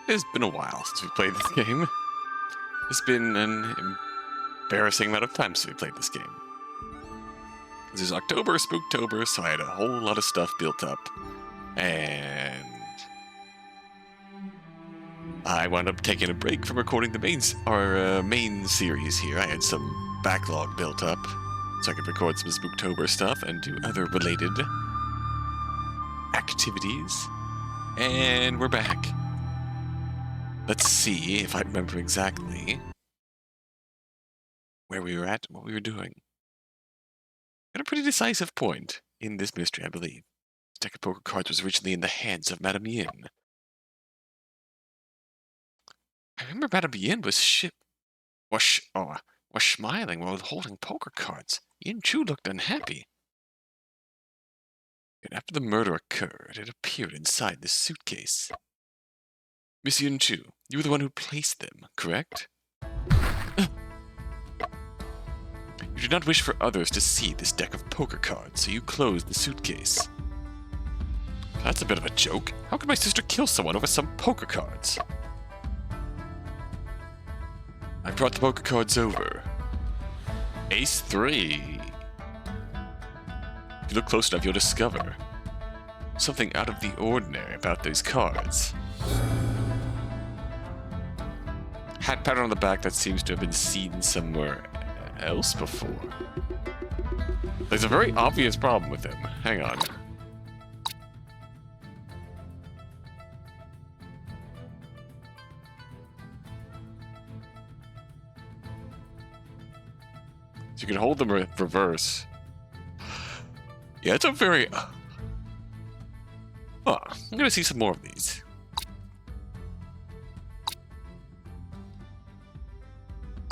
It's been a while since we played this game. It's been an embarrassing amount of time since we played this game. This is October, Spooktober, so I had a whole lot of stuff built up. And I wound up taking a break from recording the main series here. I had some backlog built up, so I could record some Spooktober stuff and do other related activities. And we're back. Let's see if I remember exactly where we were at and what we were doing. At a pretty decisive point in this mystery, I believe. This deck of poker cards was originally in the hands of Madame Yin. I remember Madame Yin was smiling while holding poker cards. Yin Chu looked unhappy. And after the murder occurred, it appeared inside this suitcase. Miss Yin Chu, you were the one who placed them, correct? You did not wish for others to see this deck of poker cards, so you closed the suitcase. That's a bit of a joke. How could my sister kill someone over some poker cards? I brought the poker cards over. Ace 3. If you look close enough, you'll discover something out of the ordinary about these cards. Hat pattern on the back that seems to have been seen somewhere else before. There's a very obvious problem with him. Hang on. So you can hold them reverse. Yeah, it's a very... Oh, I'm gonna see some more of these.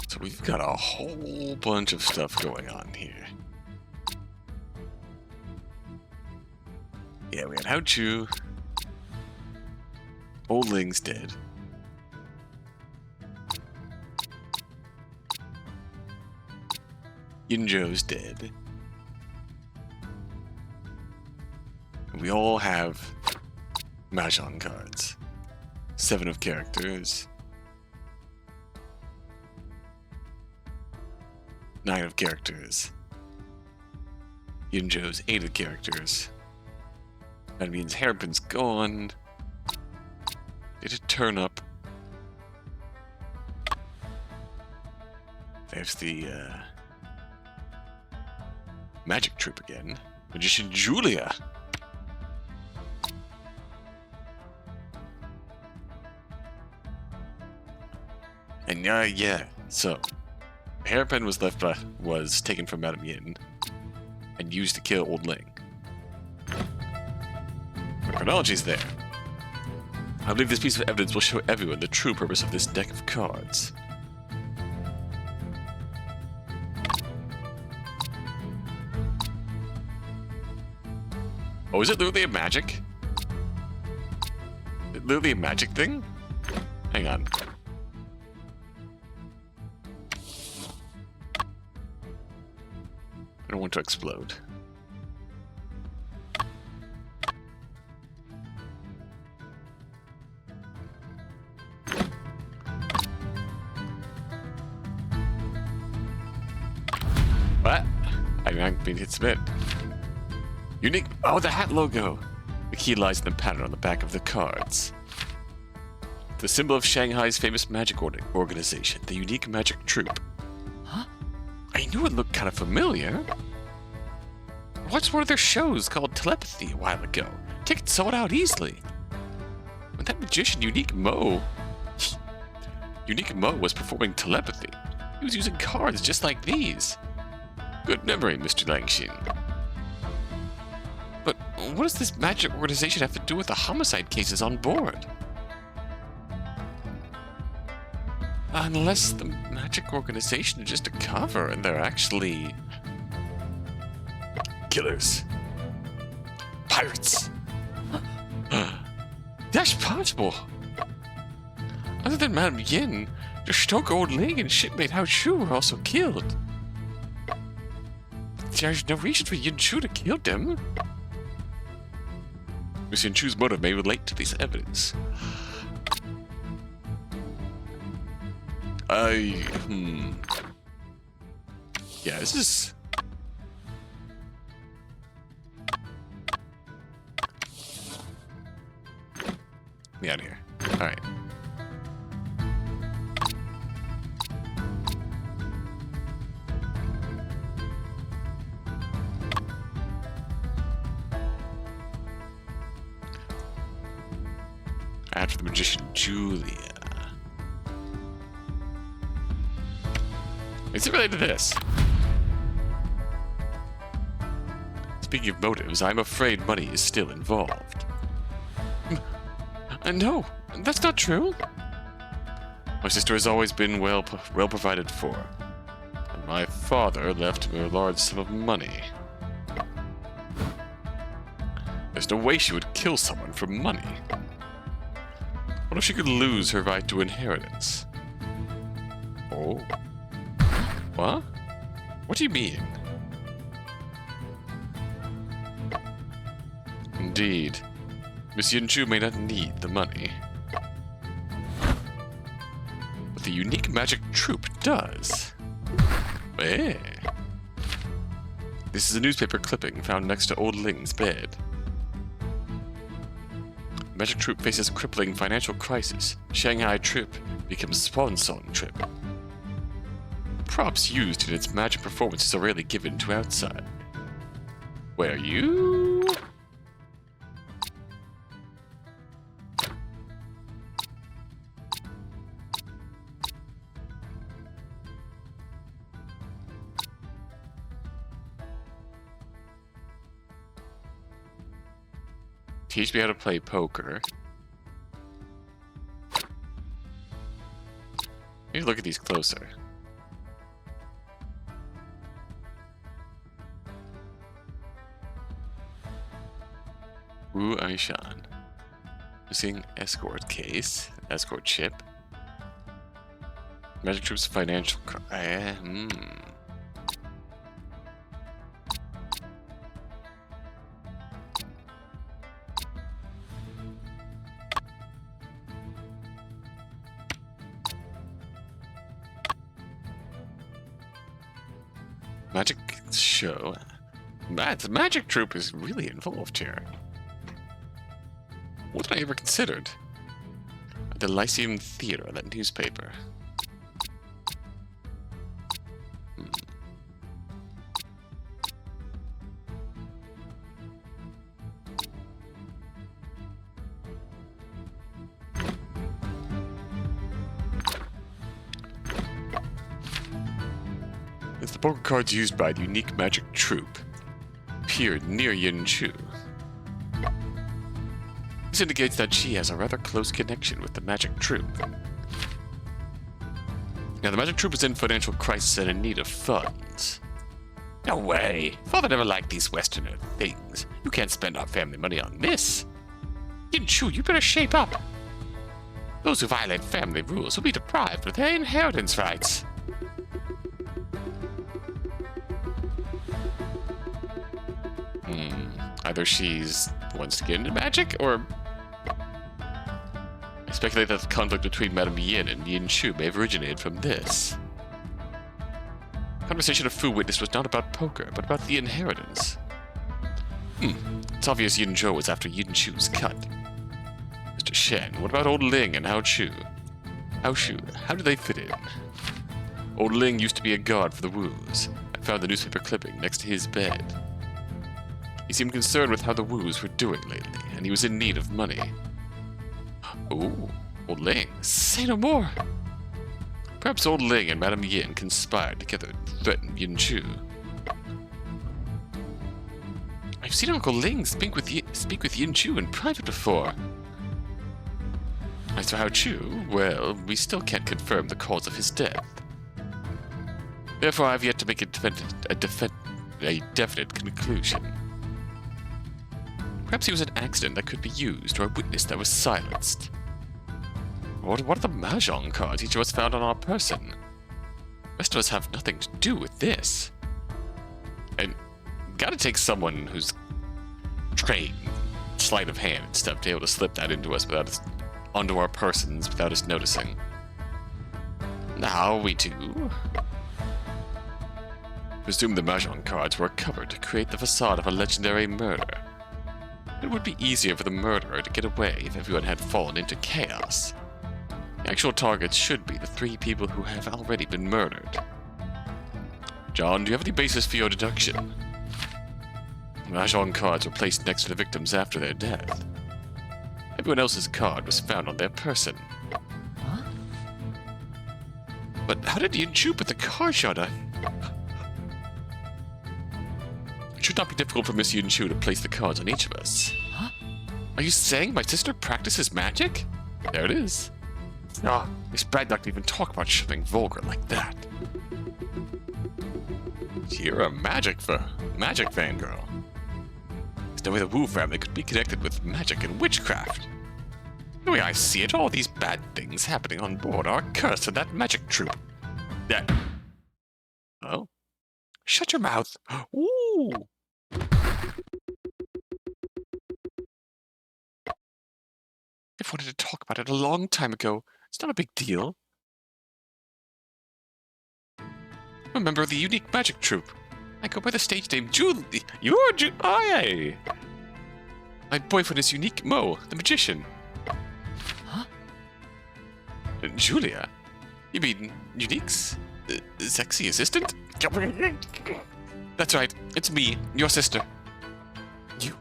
So we've got a whole bunch of stuff going on here. Yeah, we had Hao Chu. Old Ling's dead. Yinzhou's dead. And we all have Mahjong cards. 7 of characters. 9 of characters. Yinzhou's 8 of characters. That means Hairpin's gone. Did it turn up? There's the Magic Troop again. Magician Julia. And yeah, so Hairpin was taken from Madame Yin and used to kill Old Ling. The chronology's there. I believe this piece of evidence will show everyone the true purpose of this deck of cards. Oh, is it literally a magic? Is it literally a magic thing? Hang on. I don't want to explode. What? I haven't been hit submit. Unique. Oh, the hat logo. The key lies in the pattern on the back of the cards. The symbol of Shanghai's famous magic organization, the Unique Magic Troop. Huh? I knew it looked kind of familiar. I watched one of their shows called Telepathy a while ago. Tickets sold out easily. When that magician Unique Mo was performing telepathy, he was using cards just like these. Good memory, Mr. Langshin. But what does this magic organization have to do with the homicide cases on board? Unless the magic organization is just a cover and they're actually killers. Pirates. That's possible. Other than Madame Yin, the stoker Old Ling and shipmate Hao Chu were also killed. There's no reason for Yin Chu to kill them. Miss Yin Chu's motive may relate to this evidence. Yeah, this is... Get me out of here. Alright. After the magician Julia. Is it related to this? Speaking of motives, I'm afraid money is still involved. No, that's not true. My sister has always been well provided for. And my father left her a large sum of money. There's no way she would kill someone for money. What if she could lose her right to inheritance? Oh. What? What do you mean? Indeed. Miss Yunchu may not need the money. But the unique magic troupe does. Eh. This is a newspaper clipping found next to Old Ling's bed. Magic troupe faces crippling financial crisis. Shanghai trip becomes swan song trip. Props used in its magic performances are rarely given to outside. Where are you? Teach me how to play poker. Maybe look at these closer. Wu Aishan. Missing escort case. Escort chip. Magic Troops financial Magic show. The Magic Troupe is really involved here. What had I ever considered? The Lyceum Theater, that newspaper. It's the poker cards used by the unique Magic Troupe. Appeared near Yunchu. This indicates that she has a rather close connection with the Magic Troupe. Now, the Magic Troupe is in financial crisis and in need of funds. No way! Father never liked these Westerner things. You can't spend our family money on this. Yunchu, you better shape up. Those who violate family rules will be deprived of their inheritance rights. Either she's wants to get into magic, or I speculate that the conflict between Madame Yin and Yin Chu may have originated from this. The conversation of Fu witnessed was not about poker, but about the inheritance. It's obvious Yin Zhou was after Yin Chu's cut. Mr. Shen, what about Old Ling and Hao Chu? Hao Shu, how do they fit in? Old Ling used to be a guard for the Wus. I found the newspaper clipping next to his bed. He seemed concerned with how the Wus were doing lately, and he was in need of money. Oh, Old Ling, say no more! Perhaps Old Ling and Madame Yin conspired together to threaten Yin Chu. I've seen Uncle Ling speak with Yin Chu in private before. As for Hao Chu, well, we still can't confirm the cause of his death. Therefore, I've yet to make a definite conclusion. Perhaps he was an accident that could be used, or a witness that was silenced. What are the mahjong cards each of us found on our person? The rest of us have nothing to do with this. And gotta take someone who's trained, sleight of hand and stuff, to be able to slip that into us onto our persons without us noticing. Now we do. Presume the Mahjong cards were covered to create the facade of a legendary murder. It would be easier for the murderer to get away if everyone had fallen into chaos. The actual targets should be the 3 people who have already been murdered. John, do you have any basis for your deduction? Mahjong cards were placed next to the victims after their death. Everyone else's card was found on their person. Huh? But how did Yangtze put the card shot on? It should not be difficult for Miss Yangtze to place the cards on each of us. Huh? Are you saying my sister practices magic? There it is. Ah, it's bad luck to even talk about something vulgar like that. You're a magic fangirl. There's no way the Wu family could be connected with magic and witchcraft. The way I see it, all these bad things happening on board are cursed to that magic troupe. That. Oh? Shut your mouth. Ooh! I've wanted to talk about it a long time ago. It's not a big deal. I'm a member of the unique magic troupe. I go by the stage name Julie. You're Aye! My boyfriend is Unique Mo, the magician. Huh? Julia? You mean Unique's sexy assistant? That's right, it's me, your sister. You,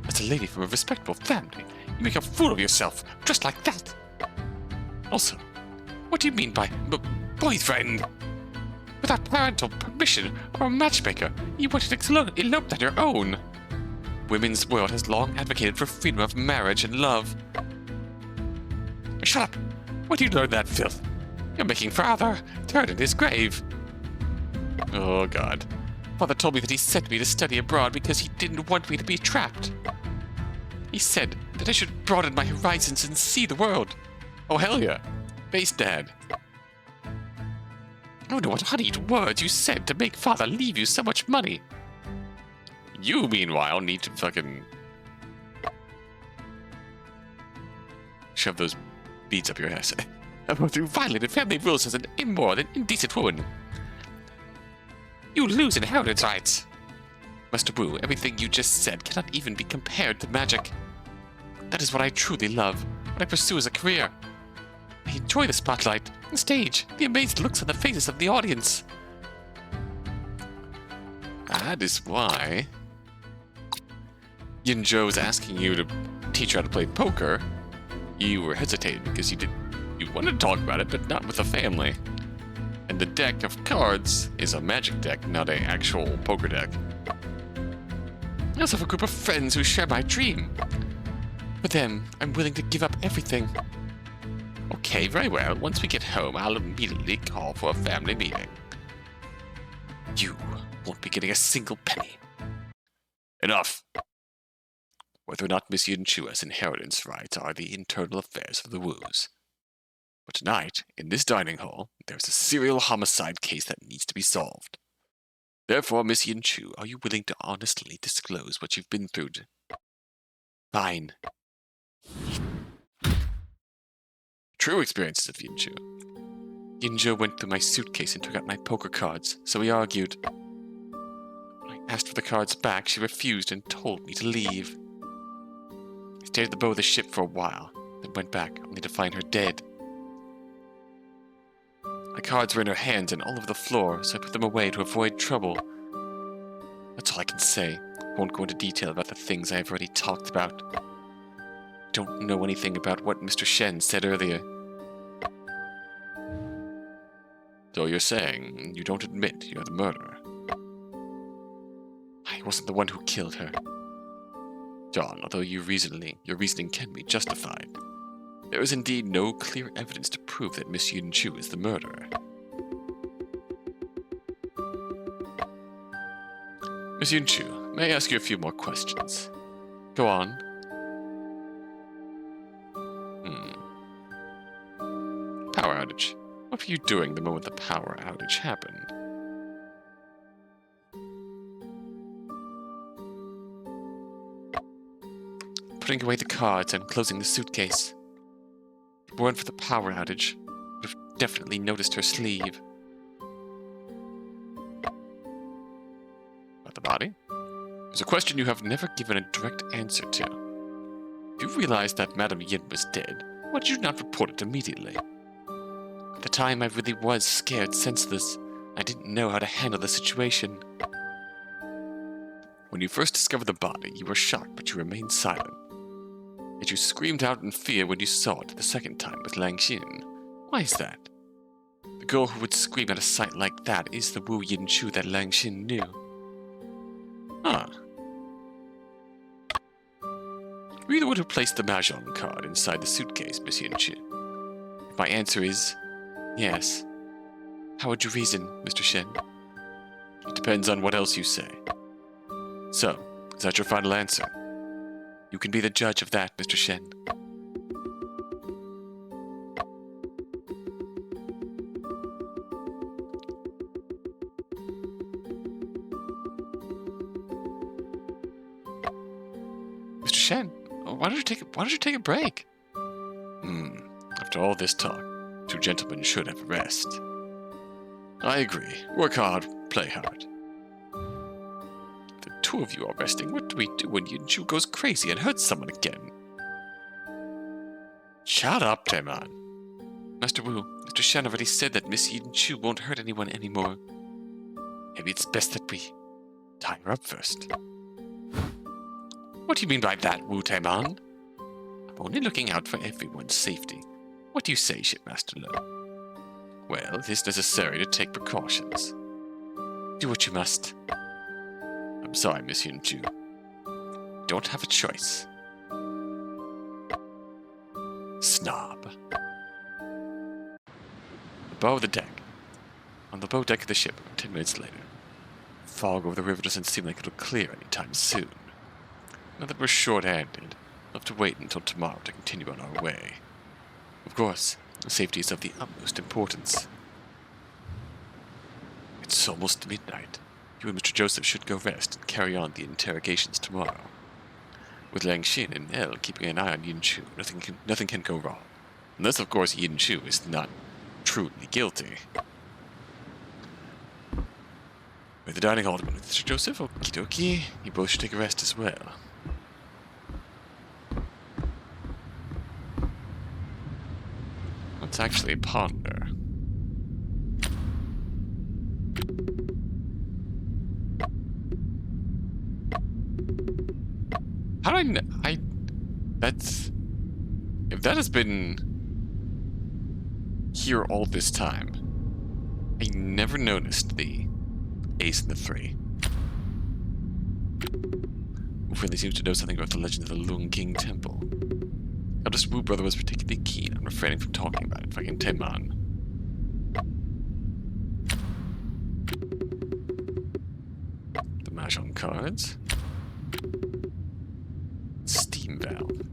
as a lady from a respectable family, you make a fool of yourself, dressed like that. Also, what do you mean by boyfriend? Without parental permission or a matchmaker, you went and eloped on your own. Women's world has long advocated for freedom of marriage and love. Shut up! Where do you learn that filth? You're making father turn in his grave. Oh, God. Father told me that he sent me to study abroad because he didn't want me to be trapped. He said that I should broaden my horizons and see the world. Oh, hell yeah. Base Dad. I don't know what honeyed words you said to make father leave you so much money. You, meanwhile, need to fucking shove those beads up your ass. You violated family rules as an immoral and indecent woman. You lose inheritance rights. Master Wu, everything you just said cannot even be compared to magic. That is what I truly love, what I pursue as a career. I enjoy the spotlight, the stage, the amazed looks on the faces of the audience. That is why Yinzhou was asking you to teach her how to play poker. You were hesitating because you wanted to talk about it, but not with the family. And the deck of cards is a magic deck, not an actual poker deck. I also have a group of friends who share my dream. For them, I'm willing to give up everything. Okay, very well. Once we get home, I'll immediately call for a family meeting. You won't be getting a single penny. Enough! Whether or not Miss Yinchua's inheritance rights are the internal affairs of the Wus. But tonight, in this dining hall, there's a serial homicide case that needs to be solved. Therefore, Miss Yinchu, are you willing to honestly disclose what you've been through? Fine. True experiences of Yinchu. Yinzhou went through my suitcase and took out my poker cards, so we argued. When I asked for the cards back, she refused and told me to leave. I stayed at the bow of the ship for a while, then went back, only to find her dead. My cards were in her hands and all over the floor, so I put them away to avoid trouble. That's all I can say. I won't go into detail about the things I have already talked about. I don't know anything about what Mr. Shen said earlier. So you're saying you don't admit you're the murderer? I wasn't the one who killed her. John, although your reasoning can be justified, there is indeed no clear evidence to prove that Miss Yunchu is the murderer. Miss Yunchu, may I ask you a few more questions? Go on. Power outage. What were you doing the moment the power outage happened? Putting away the cards and closing the suitcase. If it weren't for the power outage, I would have definitely noticed her sleeve. About the body? There's a question you have never given a direct answer to. If you realized that Madame Yin was dead, why did you not report it immediately? At the time, I really was scared, senseless. I didn't know how to handle the situation. When you first discovered the body, you were shocked, but you remained silent. Yet you screamed out in fear when you saw it the second time with Lang Xin. Why is that? The girl who would scream at a sight like that is the Wu Yin-Chu that Lang Xin knew. Ah. Were you the one who placed the Mahjong card inside the suitcase, Miss Yin-Chu? If my answer is yes, how would you reason, Mr. Shen? It depends on what else you say. So, is that your final answer? You can be the judge of that, Mr. Shen. Mr. Shen, why don't you take a break? After all this talk, two gentlemen should have a rest. I agree. Work hard, play hard. The two of you are resting. What do we do when Yin-Chu goes crazy and hurts someone again? Shut up, Teman. Master Wu, Mr. Shen already said that Miss Yin-Chu won't hurt anyone anymore. Maybe it's best that we tie her up first. What do you mean by that, Wu Teman? I'm only looking out for everyone's safety. What do you say, Shipmaster Lo? Well, it is necessary to take precautions. Do what you must. I'm sorry, Miss Yin-Chu. Don't have a choice. Snob. The bow of the deck. On the bow deck of the ship, 10 minutes later. Fog over the river doesn't seem like it'll clear anytime soon. Now that we're short-handed, we'll have to wait until tomorrow to continue on our way. Of course, safety is of the utmost importance. It's almost midnight. You and Mr. Joseph should go rest and carry on the interrogations tomorrow. With Lang Xin and Elle keeping an eye on Yin-Chu, nothing can go wrong. Unless, of course, Yin-Chu is not truly guilty. With the dining hall, Mr. Joseph, okie dokie. You both should take a rest as well. Let's actually ponder. How do I know? That's... If that has been here all this time, I never noticed the ace and the 3. Who really seems to know something about the legend of the Lung King Temple. Eldest Wu brother was particularly keen on refraining from talking about it, fucking Teman. The Mahjong cards. Steam valve.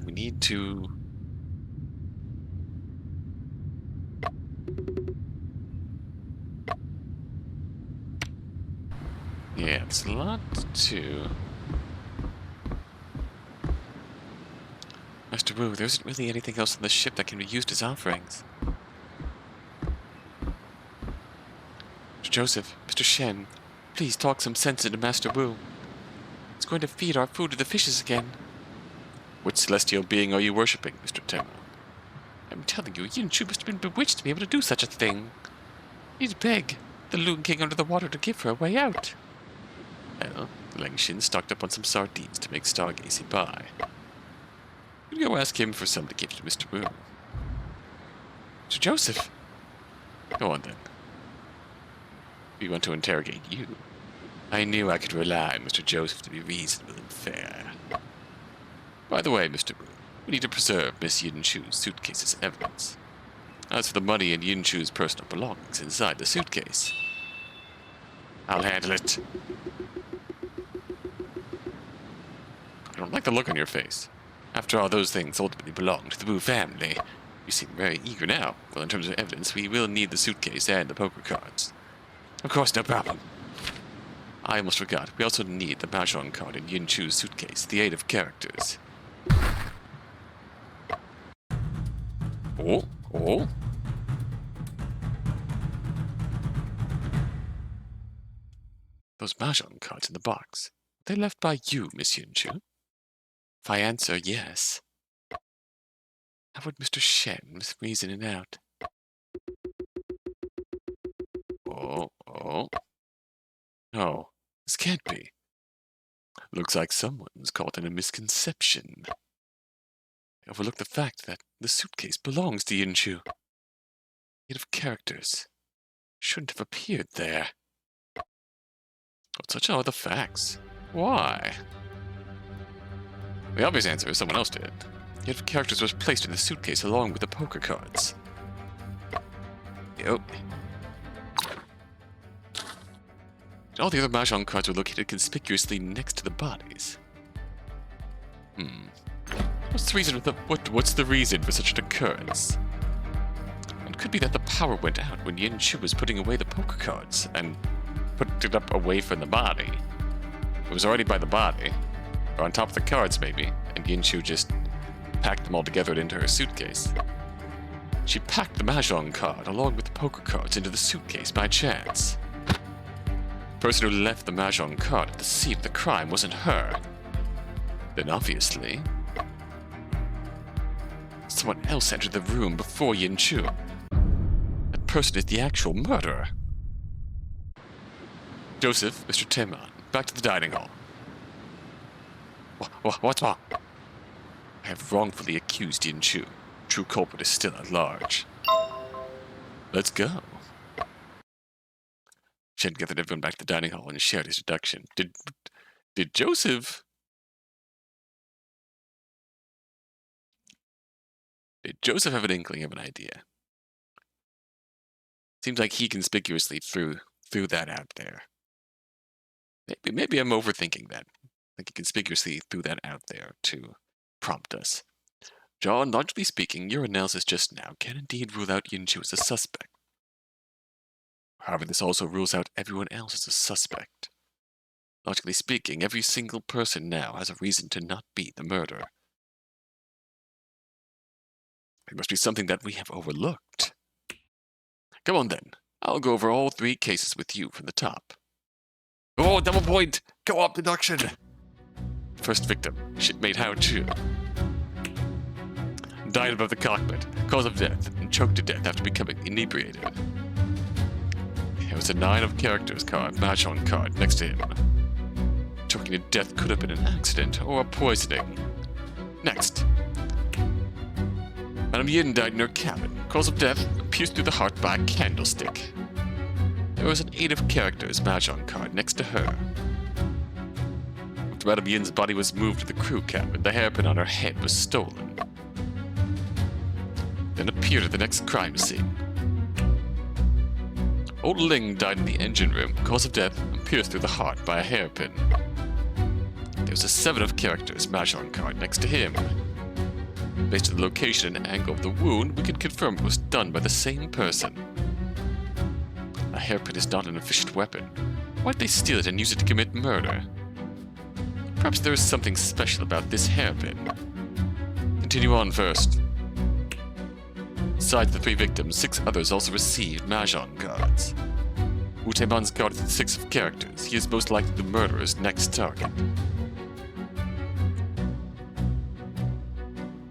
We need to... Yeah, it's a lot to... Master Wu, there isn't really anything else on the ship that can be used as offerings. Mr. Joseph, Mr. Shen, please talk some sense into Master Wu. It's going to feed our food to the fishes again. Which celestial being are you worshipping, Mr. Tenma? I'm telling you, Yin-Chu must have been bewitched to be able to do such a thing. He'd beg the Loon King under the water to give her a way out. Well, Lang Xin stocked up on some sardines to make stargazing by. You go ask him for some to give to Mr. Wu. Mr. Joseph! Go on then. We want to interrogate you. I knew I could rely on Mr. Joseph to be reasonable and fair. By the way, Mr. Wu, we need to preserve Miss Yin-Chu's suitcase as evidence. As for the money and Yin-Chu's personal belongings inside the suitcase, I'll handle it. I don't like the look on your face. After all, those things ultimately belong to the Wu family. You seem very eager now. Well, in terms of evidence, we will need the suitcase and the poker cards. Of course, no problem. I almost forgot. We also need the Mahjong card in Yin-Chu's suitcase, the 8 of characters. Oh, oh. Those mahjong cards in the box. They left by you, Miss Yunchu? If I answer yes, how would Mr. Shen reason it out? Oh, oh. No, this can't be. Looks like someone's caught in a misconception. They overlooked the fact that the suitcase belongs to Yunchu. Yet of characters shouldn't have appeared there. But such are the facts. Why? The obvious answer is someone else did. Yet of characters was placed in the suitcase along with the poker cards. Yep. All the other mahjong cards were located conspicuously next to the bodies. What's the reason what's the reason for such an occurrence? It could be that the power went out when Yin Chu was putting away the poker cards and put it up away from the body. It was already by the body, or on top of the cards maybe, and Yin Chu just packed them all together into her suitcase. She packed the mahjong card along with the poker cards into the suitcase by chance. The person who left the mahjong card at the scene of the crime wasn't her. Then obviously, someone else entered the room before Yin Chu. That person is the actual murderer. Joseph, Mr. Teman, back to the dining hall. What's wrong? I have wrongfully accused Yin Chu. True culprit is still at large. Let's go. Shen gathered everyone back to the dining hall and shared his deduction. Did Joseph... Did Joseph have an inkling of an idea? Seems like he conspicuously threw that out there. Maybe I'm overthinking that. I think he conspicuously threw that out there to prompt us. John, logically speaking, your analysis just now can indeed rule out Yin Chu as a suspect. However, this also rules out everyone else as a suspect. Logically speaking, every single person now has a reason to not be the murderer. It must be something that we have overlooked. Come on then, I'll go over all three cases with you from the top. Oh, double point! Co-op deduction! First victim, shipmate Hao Chu. Died above the cockpit, cause of death, and choked to death after becoming inebriated. There was a 9 of characters card, mahjong card, next to him. Choking to death could have been an accident or a poisoning. Next. Madame Yin died in her cabin, cause of death, pierced through the heart by a candlestick. There was an 8 of characters, mahjong card, next to her. After Madame Yin's body was moved to the crew cabin, the hairpin on her head was stolen. Then appeared at the next crime scene. Old Ling died in the engine room, cause of death, and pierced through the heart by a hairpin. There was a 7 of characters, mahjong card, next to him. Based on the location and angle of the wound, we can confirm it was done by the same person. A hairpin is not an efficient weapon. Why'd they steal it and use it to commit murder? Perhaps there is something special about this hairpin. Continue on first. Besides the 3 victims, 6 others also received mahjong cards. Wu Taiman's card is 6 of characters. He is most likely the murderer's next target.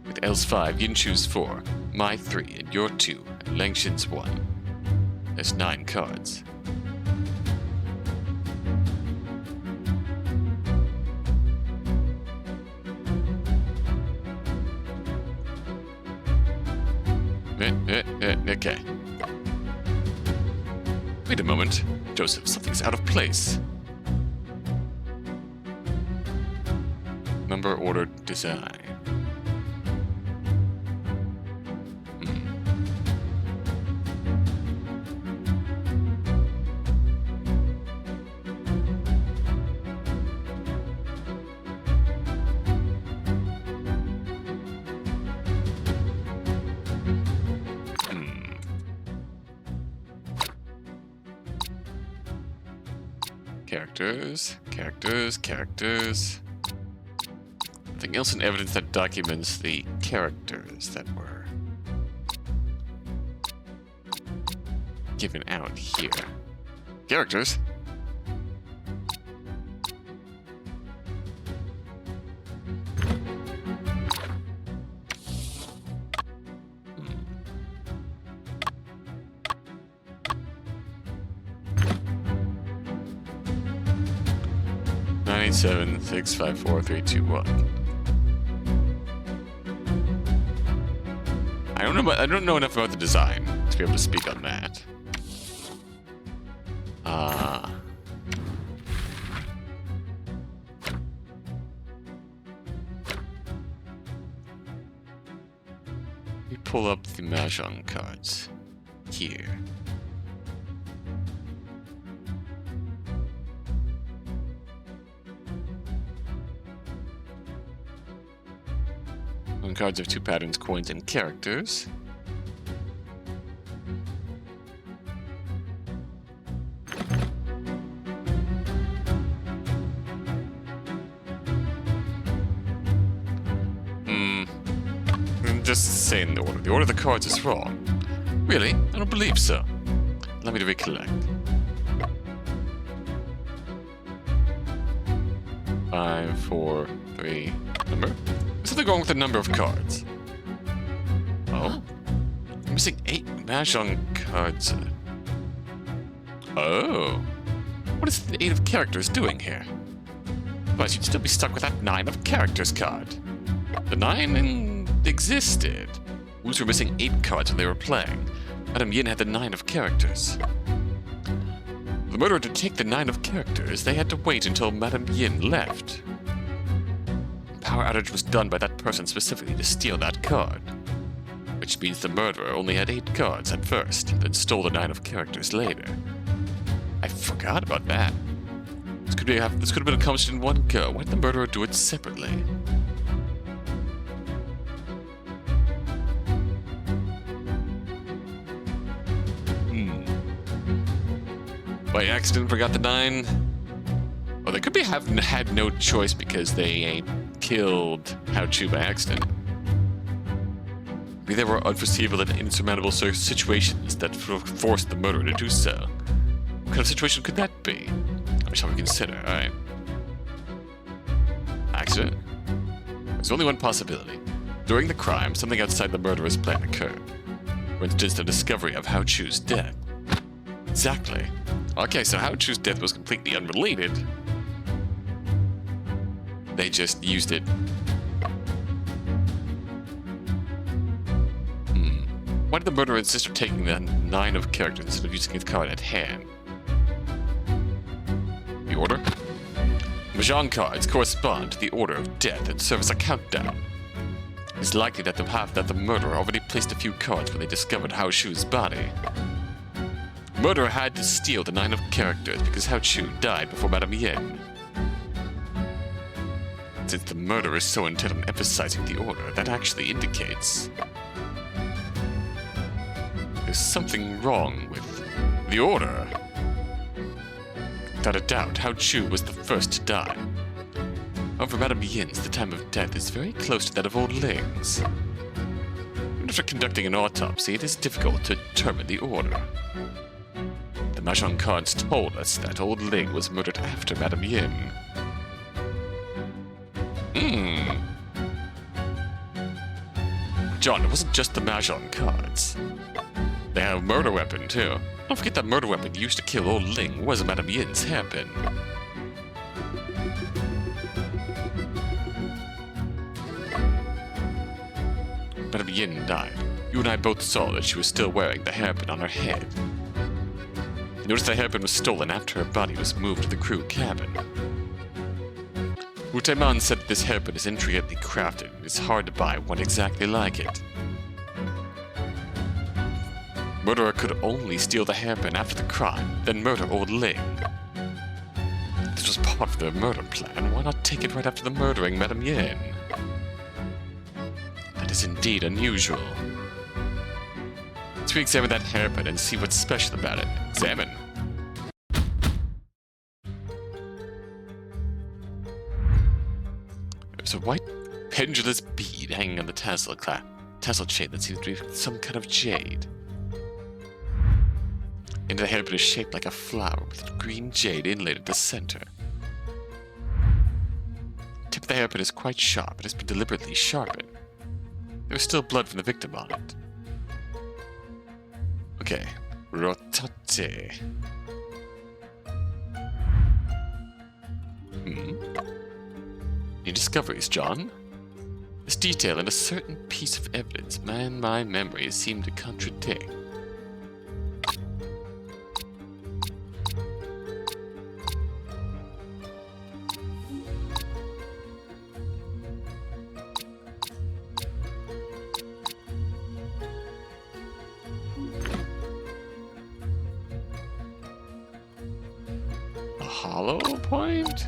With L's 5, Yin Chu's 4, my 3, and your 2, and Lang Xin's 1. There's 9 cards. Okay. Wait a moment. Joseph, something's out of place. Number, order, design. Characters. Nothing else in evidence that documents the characters that were given out here. Characters? Nine, 7, 6, 5, 4, 3, 2, 1. I don't know enough about the design to be able to speak on that. We pull up the Mahjong cards here. On cards have 2 patterns, coins, and characters. I'm just saying the order. The order of the cards is wrong. Really? I don't believe so. Allow me to recollect. 5, 4, 3. Number? There's something wrong with the number of cards. Oh? I'm missing 8 Mahjong cards. Oh. What is the 8 of characters doing here? Otherwise, you'd still be stuck with that 9 of characters card. The 9 existed. Woos were missing 8 cards when they were playing. Madame Yin had the 9 of characters. For the murderer to take the 9 of characters, they had to wait until Madame Yin left. Power outage was done by that person specifically to steal that card. Which means the murderer only had 8 cards at first, then stole the 9 of characters later. I forgot about that. This could have been accomplished in one go. Why did the murderer do it separately? By accident forgot the 9? Well, they could be having had no choice because they killed Hao Chu by accident. Maybe there were unforeseeable and insurmountable situations that forced the murderer to do so. What kind of situation could that be? I shall reconsider, alright. Accident? There's only one possibility. During the crime, something outside the murderer's plan occurred. For instance, the discovery of Hao Chu's death. Exactly. Okay, so Hao Chu's death was completely unrelated. They just used it. Why did the murderer insist on taking the 9 of characters instead of using his card at hand? The order? Mahjong cards correspond to the order of death and serve as a countdown. It's likely that the murderer already placed a few cards when they discovered Hao Chu's body. The murderer had to steal the 9 of characters because Hao Chu died before Madame Yin. Since the murderer is so intent on emphasizing the order, that actually indicates there's something wrong with the order. Without a doubt, Hao Chu was the first to die. However, Madame Yin's, the time of death is very close to that of old Ling's. Even after conducting an autopsy, it is difficult to determine the order. The Mahjong cards told us that old Ling was murdered after Madame Yin. John, it wasn't just the Mahjong cards. They have a murder weapon, too. Don't forget that murder weapon used to kill old Ling was Madame Yin's hairpin. Madame Yin died. You and I both saw that she was still wearing the hairpin on her head. You noticed the hairpin was stolen after her body was moved to the crew cabin. Wu Taiman said that this hairpin is intricately crafted and it's hard to buy one exactly like it. Murderer could only steal the hairpin after the crime, then murder old Ling. If this was part of their murder plan, why not take it right after the murdering Madame Yin? That is indeed unusual. Let's re-examine that hairpin and see what's special about it. Examine. There's a white pendulous bead hanging on the tassel chain that seems to be some kind of jade. and the hairpin is shaped like a flower with green jade inlaid at the center. The tip of the hairpin is quite sharp and has been deliberately sharpened. There is still blood from the victim on it. Okay, rotate. New discoveries, John? This detail and a certain piece of evidence my memories seem to contradict. A hollow point?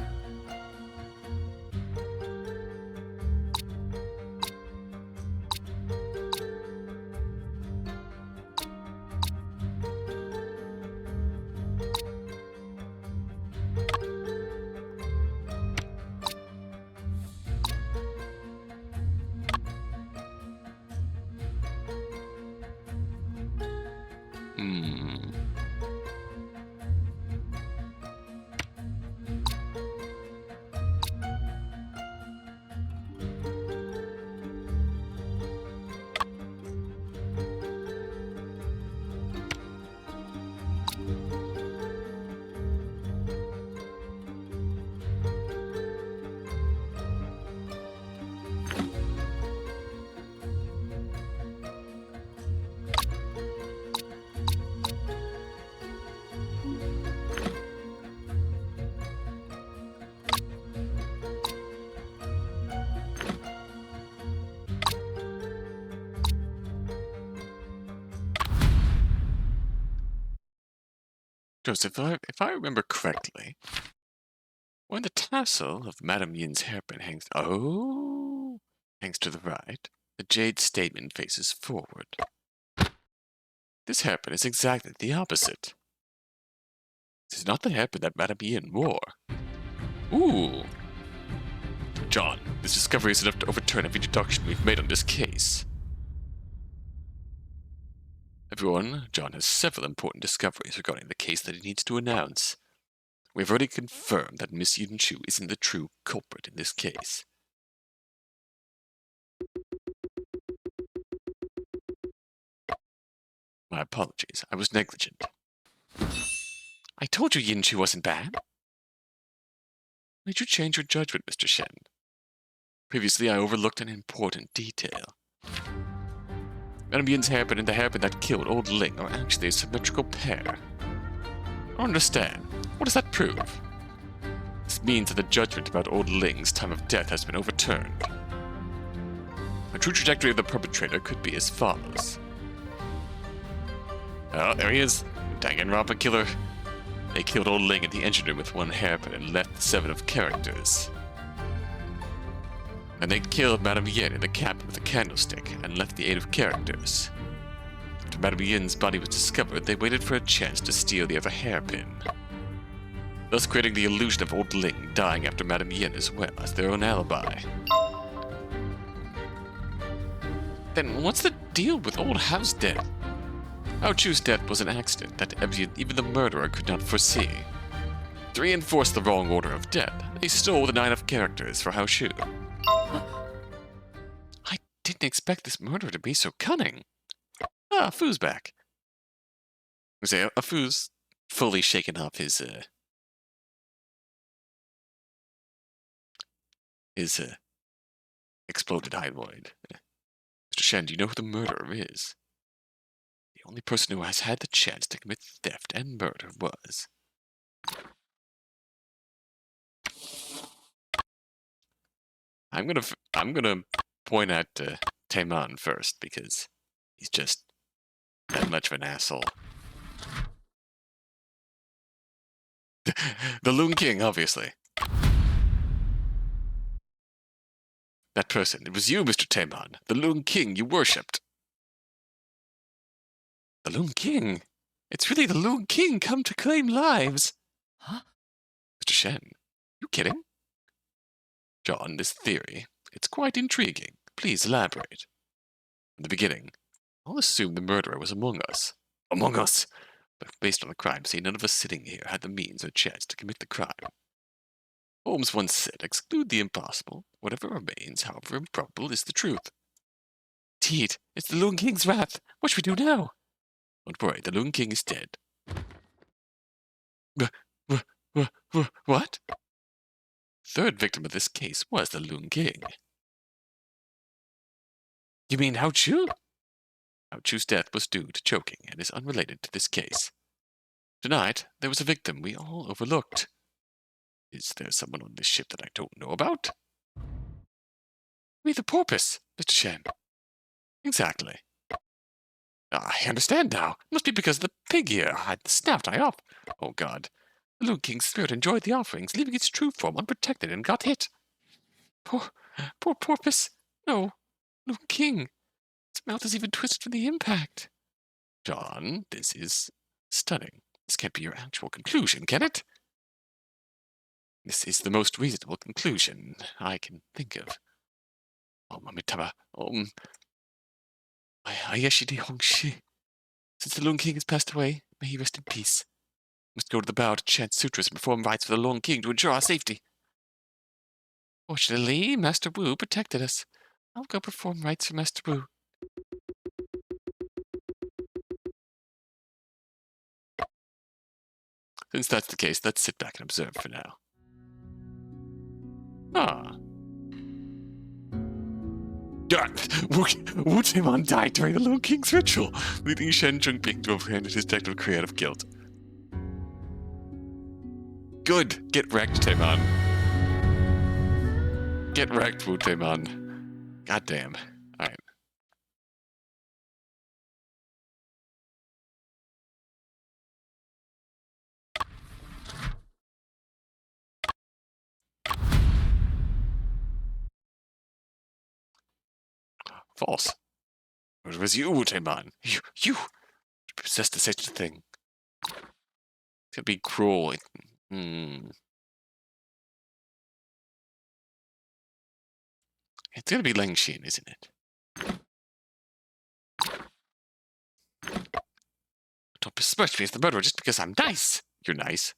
Joseph, if I remember correctly, when the tassel of Madame Yin's hairpin hangs to the right, the jade statement faces forward. This hairpin is exactly the opposite. This is not the hairpin that Madame Yin wore. Ooh! John, this discovery is enough to overturn every deduction we've made on this case. Everyone, John has several important discoveries regarding the case that he needs to announce. We've already confirmed that Miss Yunchu isn't the true culprit in this case. My apologies, I was negligent. I told you Yunchu wasn't bad. Made you change your judgment, Mr. Shen? Previously, I overlooked an important detail. Madame Yin's hairpin and the hairpin that killed Old Ling are actually a symmetrical pair. I don't understand. What does that prove? This means that the judgment about Old Ling's time of death has been overturned. The true trajectory of the perpetrator could be as follows. Oh, there he is. Danganronpa killer. They killed Old Ling in the engine room with one hairpin and left the 7 of characters. And they killed Madame Yin in the cabin with a candlestick and left the 8 of characters. After Madame Yin's body was discovered, they waited for a chance to steal the other hairpin, thus creating the illusion of Old Ling dying after Madame Yin as well as their own alibi. Then what's the deal with Old Hao's death? Hao Chu's death was an accident that even the murderer could not foresee. To reinforce the wrong order of death, they stole the 9 of characters for Hao Chu. I didn't expect this murderer to be so cunning. Ah, Fu's back. Fu's fully shaken off his exploded hyaloid. Mr. Shen, do you know who the murderer is? The only person who has had the chance to commit theft and murder was... I'm gonna point at Taeman first because he's just that much of an asshole. The Loon King, obviously. That person. It was you, Mr. Taeman. The Loon King you worshipped. The Loon King? It's really the Loon King come to claim lives. Huh? Mr. Shen, you kidding? John, this theory, it's quite intriguing. Please elaborate. From the beginning, I'll assume the murderer was among us. Among us? But based on the crime scene, none of us sitting here had the means or chance to commit the crime. Holmes once said, exclude the impossible. Whatever remains, however improbable, is the truth. Indeed, it's the Loon King's wrath. What should we do now? Don't worry, the Loon King is dead. What? Third victim of this case was the Loon King. You mean Hao Chu? Hao Chu's death was due to choking and is unrelated to this case. Tonight, there was a victim we all overlooked. Is there someone on this ship that I don't know about? We the porpoise, Mr. Shen. Exactly. I understand now. It must be because the pig ear had snapped eye off. Oh God. The Loon King's spirit enjoyed the offerings, leaving its true form unprotected and got hit. Poor porpoise. No, Loon King. Its mouth is even twisted from the impact. John, this is stunning. This can't be your actual conclusion, can it? This is the most reasonable conclusion I can think of. Mamitama, Ayeshide Hongshi. Since the Loon King has passed away, may he rest in peace. We must go to the bow to chant sutras and perform rites for the Loon King to ensure our safety. Fortunately, Master Wu protected us. I'll go perform rites for Master Wu. Since that's the case, let's sit back and observe for now. Ah. Wu Taeman died during the Loon King's ritual, leading Shen Chunping to apprehend his debt of creative guilt. Good. Get wrecked, Taeman. Get wrecked, Wu Taeman. Goddamn. Alright. False. It was you, Wu Taeman. You possessed such a thing. It's gonna be cruel. It's gonna be Leng Xin, isn't it? Don't besmirch me as the murderer just because I'm nice. You're nice.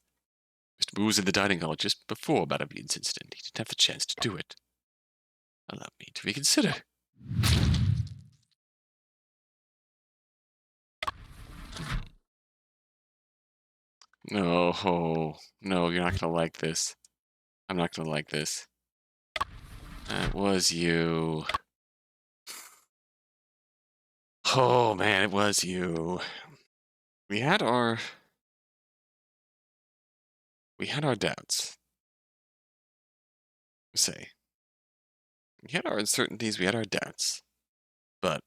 Mr. Wu was in the dining hall just before Madame Yin's incident. He didn't have the chance to do it. Allow me to reconsider. No, no, you're not gonna like this. I'm not gonna like this. That was you. Oh man, it was you. We had our doubts. Say. We had our uncertainties, we had our doubts. But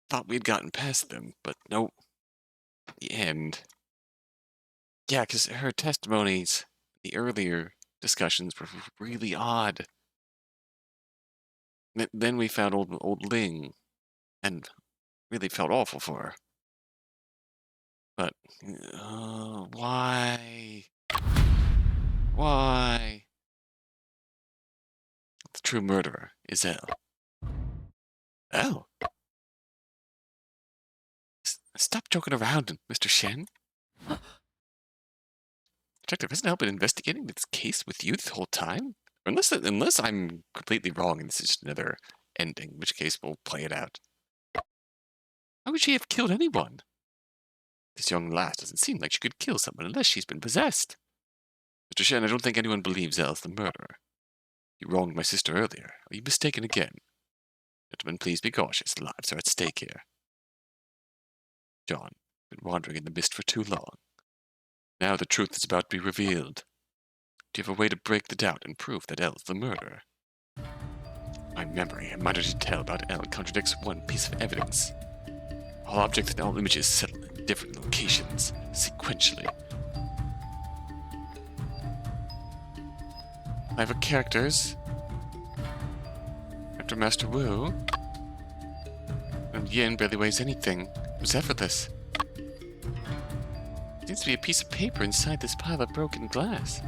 thought we'd gotten past them, but nope. The end. Yeah, because her testimonies, the earlier discussions were really odd. Then we found old Ling, and really felt awful for her. But why? Why? The true murderer is Elle. Elle? Stop joking around, Mr. Shen. Detective, hasn't Elle been investigating this case with you the whole time? Unless I'm completely wrong and this is just another ending, in which case we'll play it out. How would she have killed anyone? This young lass doesn't seem like she could kill someone unless she's been possessed. Mr. Shen, I don't think anyone believes Elle's the murderer. You wronged my sister earlier. Are you mistaken again? Gentlemen, please be cautious. Lives are at stake here. John, you've been wandering in the mist for too long. Now the truth is about to be revealed. Do you have a way to break the doubt and prove that Elle's the murderer? My memory and minor detail about Elle contradicts one piece of evidence. All objects and all images settle in different locations, sequentially. I have a characters. After Master Wu. And Yin barely weighs anything. It was effortless. There needs to be a piece of paper inside this pile of broken glass.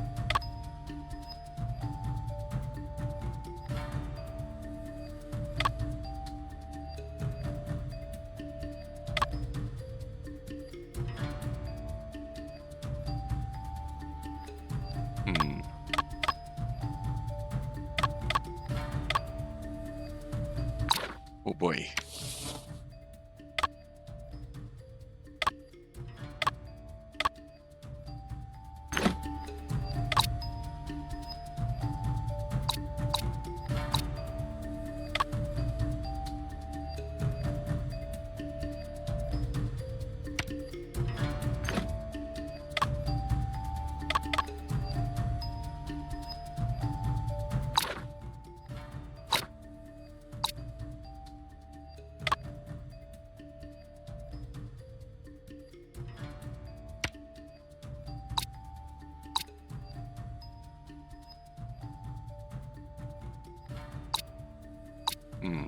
Oh boy. Hmm.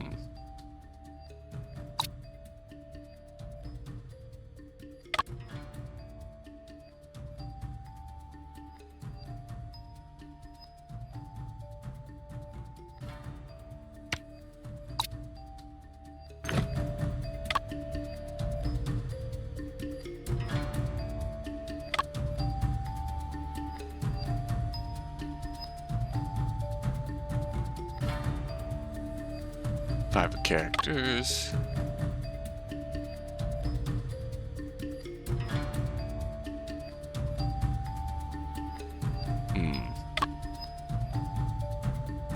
Five characters.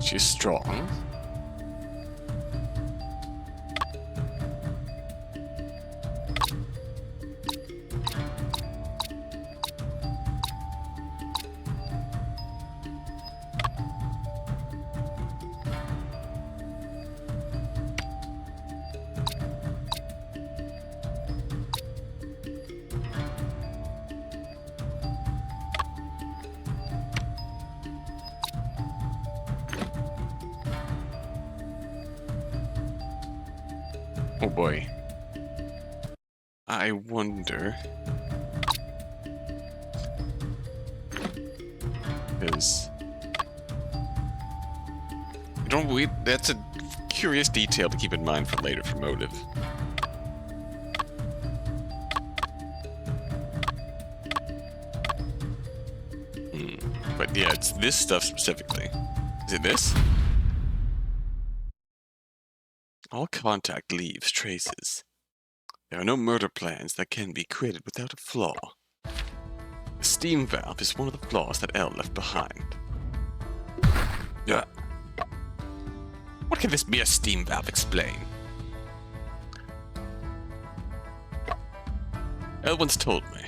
She's strong. Oh boy. I wonder... Because... that's a curious detail to keep in mind for later for motive. But yeah, it's this stuff specifically. Is it this? All contact leaves traces. There are no murder plans that can be created without a flaw. The steam valve is one of the flaws that Elle left behind. Yeah. What can this mere steam valve explain? Elle once told me.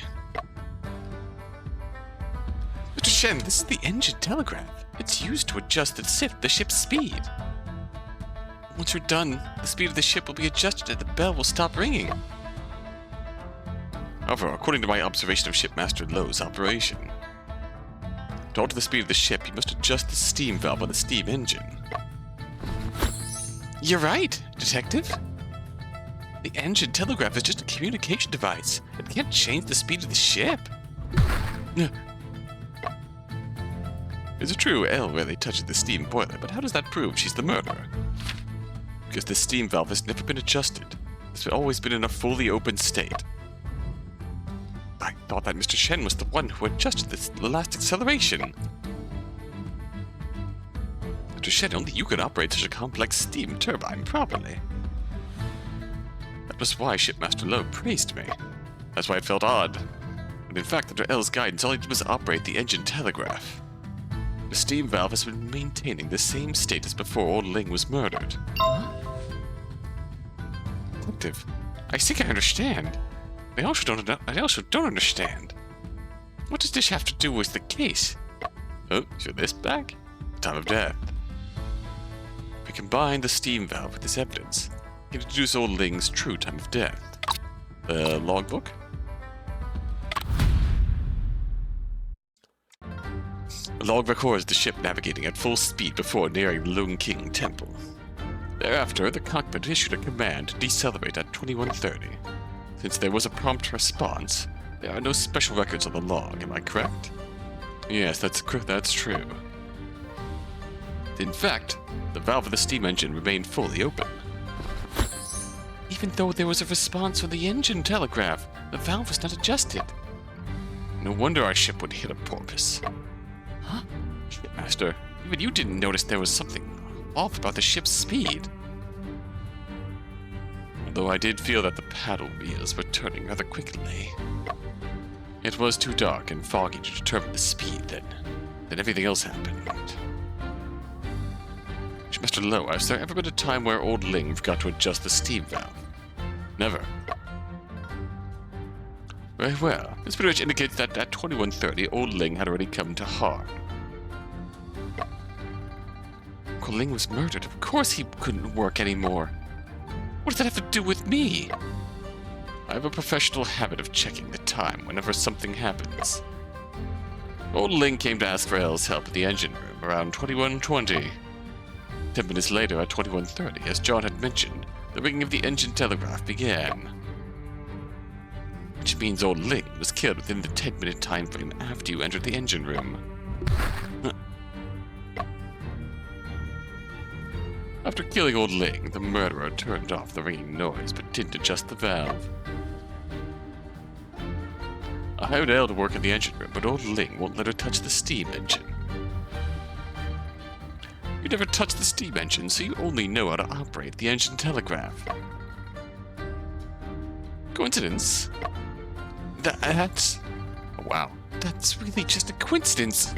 Mr. Shen, this is the engine telegraph. It's used to adjust the ship's speed. Once you're done, the speed of the ship will be adjusted and the bell will stop ringing. However, according to my observation of Shipmaster Lowe's operation, to alter the speed of the ship, you must adjust the steam valve on the steam engine. You're right, Detective. The engine telegraph is just a communication device. It can't change the speed of the ship. It's true, Elle rarely touches the steam boiler, but how does that prove she's the murderer? Because the steam valve has never been adjusted. It's always been in a fully open state. I thought that Mr. Shen was the one who adjusted the last acceleration. Mr. Shen, only you could operate such a complex steam turbine properly. That was why Shipmaster Lowe praised me. That's why it felt odd. But in fact, under Elle's guidance, all he did was operate the engine telegraph. The steam valve has been maintaining the same state as before Old Ling was murdered. Detective, I think I understand. I also don't understand. What does this have to do with the case? Oh, so this back? Time of death. We combine the steam valve with this evidence. We can deduce Old Ling's true time of death. The logbook? The log records the ship navigating at full speed before nearing the Lung King Temple. Thereafter, the cockpit issued a command to decelerate at 2130. Since there was a prompt response, there are no special records on the log, am I correct? Yes, that's true. In fact, the valve of the steam engine remained fully open. Even though there was a response from the engine telegraph, the valve was not adjusted. No wonder our ship would hit a porpoise. Huh? Shipmaster, even you didn't notice there was something off about the ship's speed. though I did feel that the paddle wheels were turning rather quickly. It was too dark and foggy to determine the speed then everything else happened. Mr. Lowe, has there ever been a time where old Ling forgot to adjust the steam valve? Never. Very well. This pretty much indicates that at 21:30, old Ling had already come to harm. Uncle Ling was murdered. Of course he couldn't work anymore. What does that have to do with me? I have a professional habit of checking the time whenever something happens. Old Ling came to ask for Elle's help at the engine room around 21:20. 10 minutes later, at 21:30, as John had mentioned, the ringing of the engine telegraph began. Which means old Ling was killed within the 10-minute time frame after you entered the engine room. After killing old Ling, the murderer turned off the ringing noise but didn't adjust the valve. I hired Elle to work in the engine room, but old Ling won't let her touch the steam engine. You never touched the steam engine, so you only know how to operate the engine telegraph. Coincidence? That's... wow, that's really just a coincidence.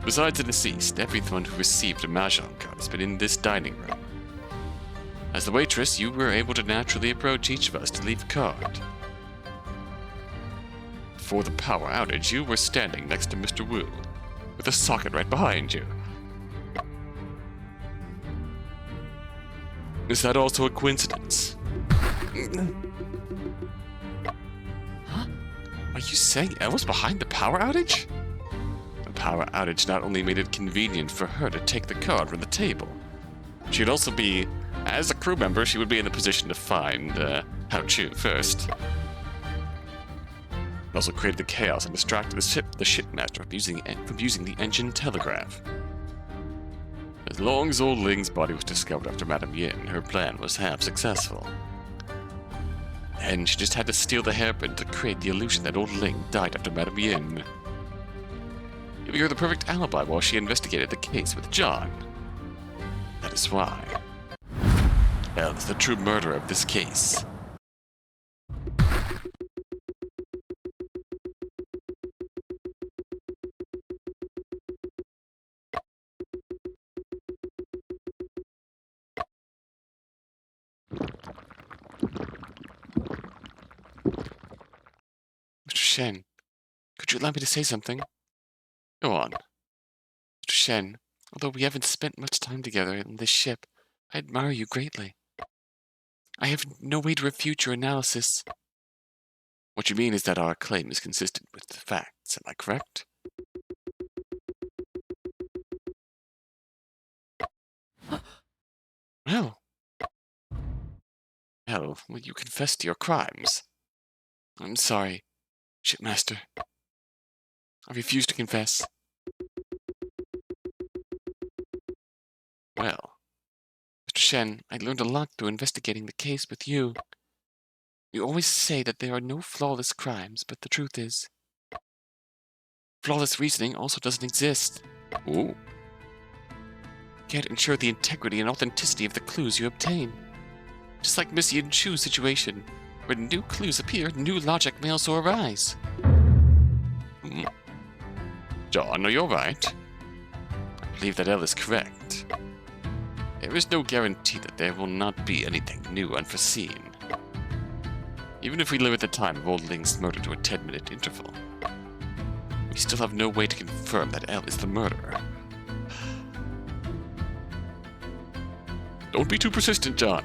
Besides the deceased, everyone who received a Mahjong card has been in this dining room. As the waitress, you were able to naturally approach each of us to leave a card. Before the power outage, you were standing next to Mr. Wu, with a socket right behind you. Is that also a coincidence? Huh? Are you saying Elle was behind the power outage? The power outage not only made it convenient for her to take the card from the table, she'd also be, as a crew member, she would be in a position to find Hao Chu first. It also created the chaos and distracted the shipmaster from using the engine telegraph. As long as old Ling's body was discovered after Madame Yin, her plan was half successful. And she just had to steal the hairpin to create the illusion that old Ling died after Madame Yin, giving her the perfect alibi while she investigated the case with John. That is why Elle is the true murderer of this case. Mr. Shen, could you allow me to say something? Go on. Mr. Shen, although we haven't spent much time together in this ship, I admire you greatly. I have no way to refute your analysis. What you mean is that our claim is consistent with the facts, am I correct? Well, will you confess to your crimes? I'm sorry, Shipmaster. I refuse to confess. Well, Mr. Shen, I learned a lot through investigating the case with you. You always say that there are no flawless crimes, but the truth is, flawless reasoning also doesn't exist. Ooh. You can't ensure the integrity and authenticity of the clues you obtain. Just like Miss Yin Chu's situation, where new clues appear, new logic may also arise. John, are you alright? I believe that Elle is correct. There is no guarantee that there will not be anything new unforeseen. Even if we limit the time of old Ling's murder to a 10-minute interval, we still have no way to confirm that Elle is the murderer. Don't be too persistent, John.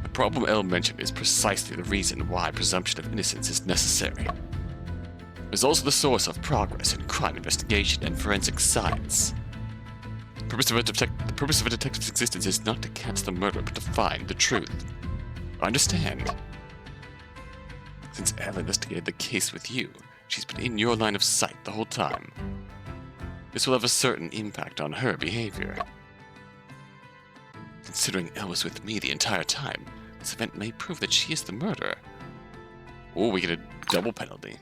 The problem Elle mentioned is precisely the reason why presumption of innocence is necessary. It is also the source of progress in crime investigation and forensic science. The purpose of a detective's existence is not to catch the murderer, but to find the truth. I understand. Since Elle investigated the case with you, she's been in your line of sight the whole time. This will have a certain impact on her behavior. Considering Elle was with me the entire time, this event may prove that she is the murderer. Or we get a double penalty.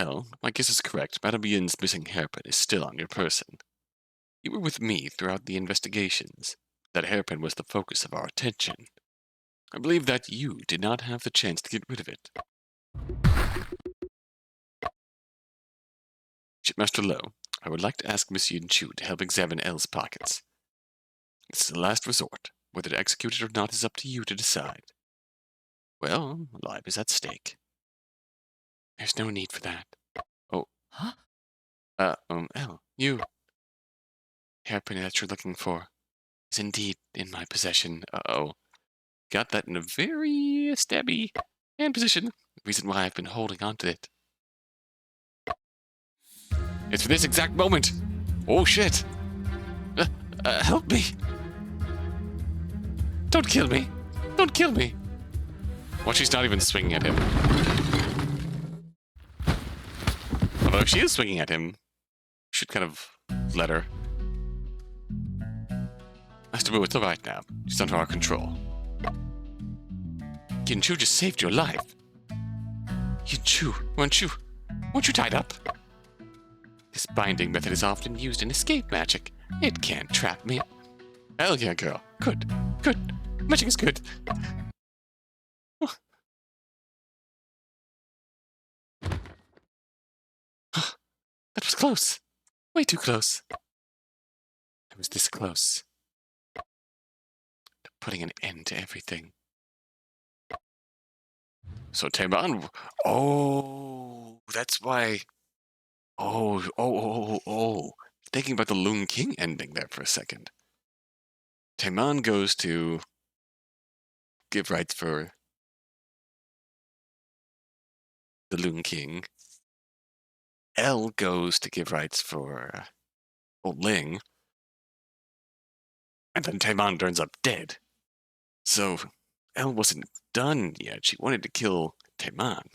Well, my guess is correct. Madame Yin's missing hairpin is still on your person. You were with me throughout the investigations. That hairpin was the focus of our attention. I believe that you did not have the chance to get rid of it. Shipmaster Lowe, I would like to ask Miss Yin Chu to help examine L's pockets. This is a last resort. Whether to execute it or not is up to you to decide. Well, life is at stake. There's no need for that. Oh. Huh? L, you. Hairpin that you're looking for is indeed in my possession. Uh-oh. Got that in a very stabby hand position. The reason why I've been holding on to it. It's for this exact moment. Oh, shit. Help me. Don't kill me. Don't kill me. Well, she's not even swinging at him. Although if she is swinging at him, should kind of let her. Master Wu, it's all right now. She's under our control. Yin Chu just saved your life. Yin Chu, weren't you tied up? This binding method is often used in escape magic. It can't trap me. Hell yeah, girl. Good. Good. Magic is good. Oh. That was close. Way too close. I was this close to putting an end to everything. So Taiman, oh, that's why. Oh. Thinking about the Loon King ending there for a second. Taiman goes to give rights for the Loon King. L goes to give rights for Old Ling. And then Taiman turns up dead. So L wasn't done yet. She wanted to kill Taiman.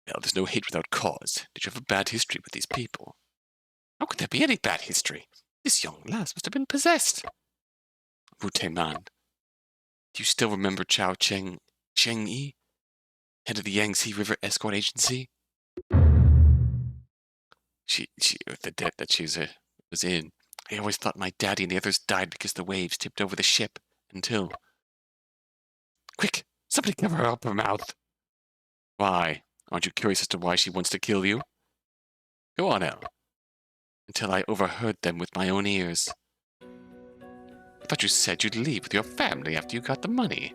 Now, there's no hate without cause. Did you have a bad history with these people? How could there be any bad history? This young lass must have been possessed. Wu Taiman, do you still remember Cheng Yi, head of the Yangtze River Escort Agency? She the debt that she was in. I always thought my daddy and the others died because the waves tipped over the ship until... Quick! Somebody cover up her mouth! Why? Aren't you curious as to why she wants to kill you? Go on, El. Until I overheard them with my own ears. I thought you said you'd leave with your family after you got the money.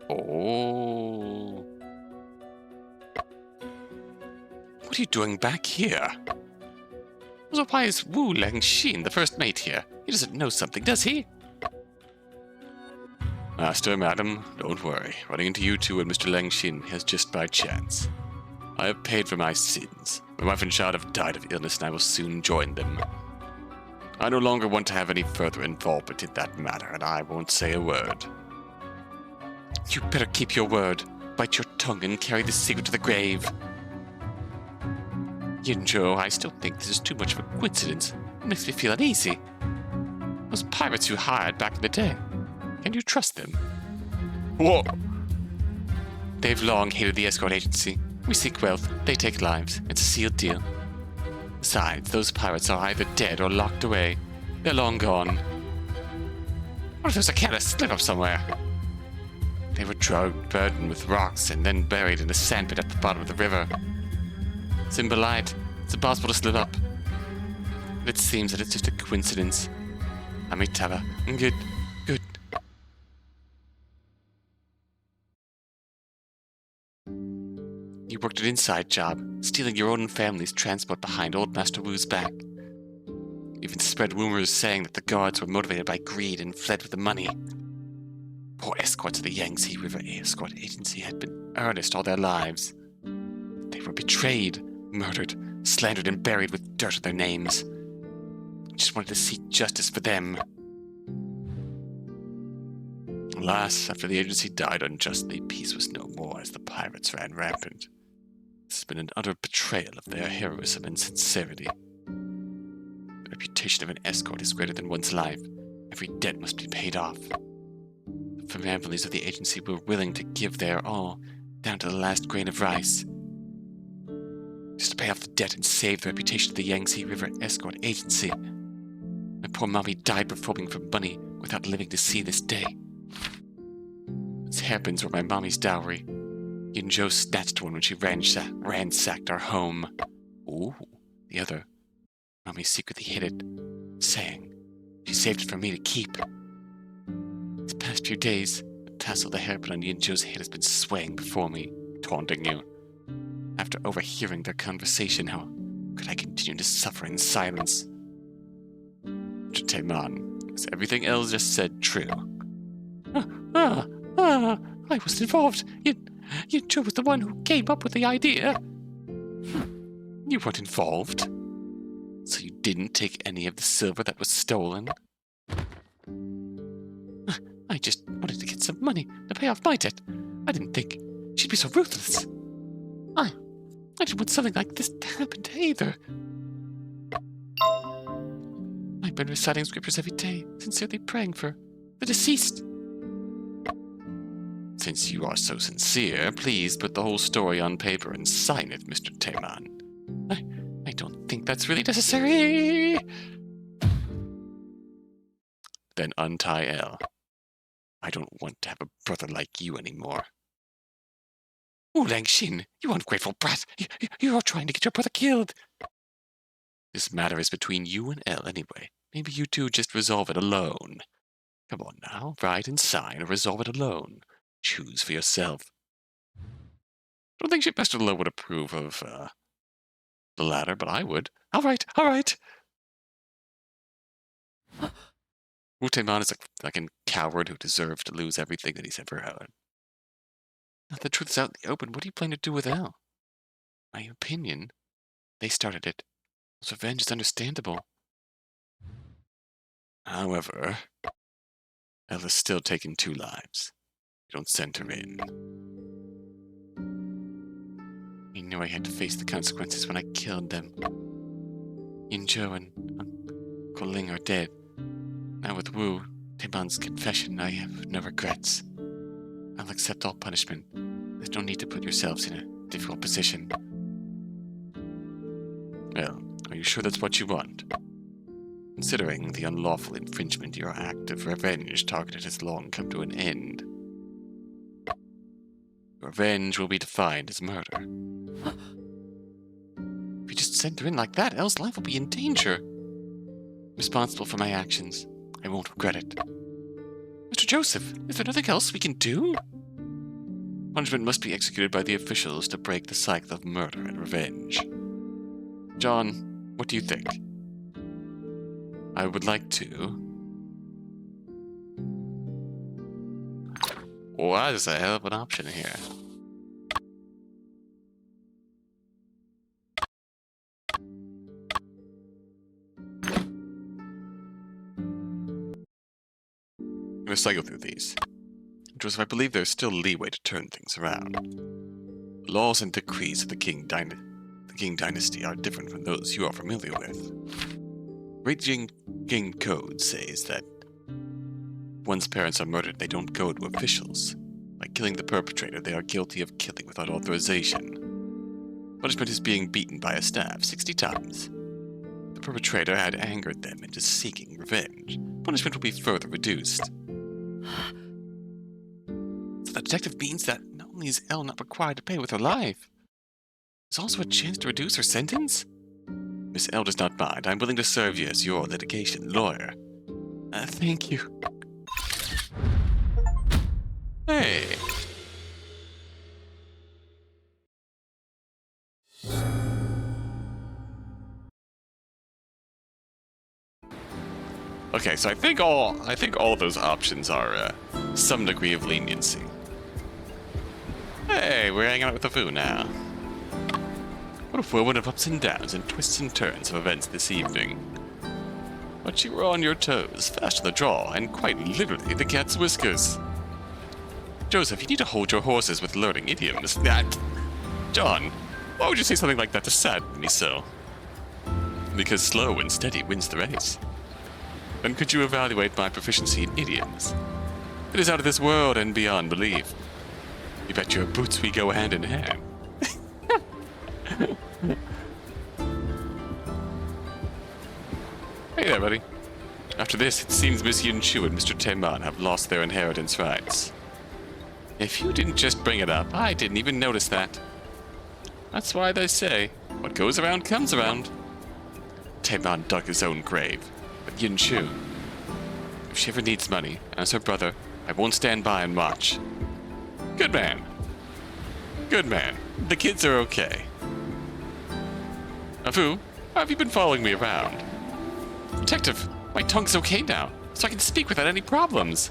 Oh. What are you doing back here? So why is Wu Lengxin the first mate here? He doesn't know something, does he? Master, madam, don't worry. Running into you two and Mr. Lengxin has just by chance. I have paid for my sins. My wife and child have died of illness, and I will soon join them. I no longer want to have any further involvement in that matter, and I won't say a word. You better keep your word. Bite your tongue and carry the secret to the grave. Yinzhou, I still think this is too much of a coincidence. It makes me feel uneasy. Those pirates you hired back in the day. Can you trust them? Whoa! They've long hated the escort agency. We seek wealth, they take lives. It's a sealed deal. Besides, those pirates are either dead or locked away. They're long gone. What if there's a careless slip-up somewhere? They were drugged, burdened with rocks, and then buried in a sandpit at the bottom of the river. Symbolite, it's impossible to slip up. But it seems that it's just a coincidence. Amitabha, good. You worked an inside job, stealing your own family's transport behind old Master Wu's back. You even spread rumors saying that the guards were motivated by greed and fled with the money. Poor escorts of the Yangtze River Escort Agency had been earnest all their lives. They were betrayed, murdered, slandered, and buried with dirt on their names. I just wanted to seek justice for them. Alas, after the agency died unjustly, peace was no more as the pirates ran rampant. This has been an utter betrayal of their heroism and sincerity. The reputation of an escort is greater than one's life. Every debt must be paid off. The families of the agency were willing to give their all, down to the last grain of rice. just to pay off the debt and save the reputation of the Yangtze River Escort Agency. My poor mommy died performing for money without living to see this day. These hairpins were my mommy's dowry. You and Joe snatched one when she ransacked our home. Ooh, the other. Mommy secretly hid it, saying she saved it for me to keep. These past few days, the tassel of the hairpin on you and Joe's head has been swaying before me, taunting you. After overhearing their conversation, how could I continue to suffer in silence? Mr. Teman, is everything Elle just said true? I was involved. You Joe was the one who came up with the idea. You weren't involved. So you didn't take any of the silver that was stolen? I just wanted to get some money to pay off my debt. I didn't think she'd be so ruthless. I didn't want something like this to happen to either. I've been reciting scriptures every day, sincerely praying for the deceased. Since you are so sincere, please put the whole story on paper and sign it, Mr. Teman. I don't think that's really necessary. Then untie Elle. I don't want to have a brother like you anymore. Oh, Langshin, you ungrateful brat. You're trying to get your brother killed. This matter is between you and Elle anyway. Maybe you two just resolve it alone. Come on now, write and sign or resolve it alone. Choose for yourself. I don't think Master Lowe would approve of the latter, but I would. All right. Wuteman is a fucking coward who deserves to lose everything that he's ever had. Now the truth is out in the open. What do you plan to do with Elle? My opinion, they started it. Revenge is understandable. However, Elle is still taking 2 lives. You don't send her in. You knew I had to face the consequences when I killed them. Yinzhou and Uncle Ling are dead. Now with Wu, Teman's confession, I have no regrets. I'll accept all punishment. There's no need to put yourselves in a difficult position. Well, are you sure that's what you want? Considering the unlawful infringement, your act of revenge targeted has long come to an end. Revenge will be defined as murder. If you just send her in like that, Elle's life will be in danger. I'm responsible for my actions. I won't regret it. Mr. Joseph, is there nothing else we can do? Punishment must be executed by the officials to break the cycle of murder and revenge. John, what do you think? I would like to... Well, that is a hell of an option here. I'm going to cycle through these. Joseph, I believe there's still leeway to turn things around. The laws and decrees of the Qing Dynasty are different from those you are familiar with. Great Qing Code says that once parents are murdered, they don't go to officials. By killing the perpetrator, they are guilty of killing without authorization. Punishment is being beaten by a staff 60 times. The perpetrator had angered them into seeking revenge. Punishment will be further reduced. So the detective means that not only is Elle not required to pay with her life, there's also a chance to reduce her sentence? Miss Elle does not mind. I'm willing to serve you as your litigation lawyer. Thank you. Hey. Okay, so I think all of those options are some degree of leniency. Hey, we're hanging out with the Fu now. What a whirlwind of ups and downs and twists and turns of events this evening. But you were on your toes, fast on the draw, and quite literally the cat's whiskers. Joseph, you need to hold your horses with learning idioms. John, why would you say something like that to sadden me so? Because slow and steady wins the race. Then could you evaluate my proficiency in idioms? It is out of this world and beyond belief. You bet your boots we go hand in hand. Hey there, buddy. After this, it seems Miss Yin Chu and Mr. Taiman have lost their inheritance rights. If you didn't just bring it up, I didn't even notice that. That's why they say, what goes around comes around. Taiman dug his own grave, but Yin Chu, if she ever needs money, as her brother, I won't stand by and watch. Good man. Good man. The kids are okay. Afu, how have you been following me around? Detective, my tongue's okay now, so I can speak without any problems.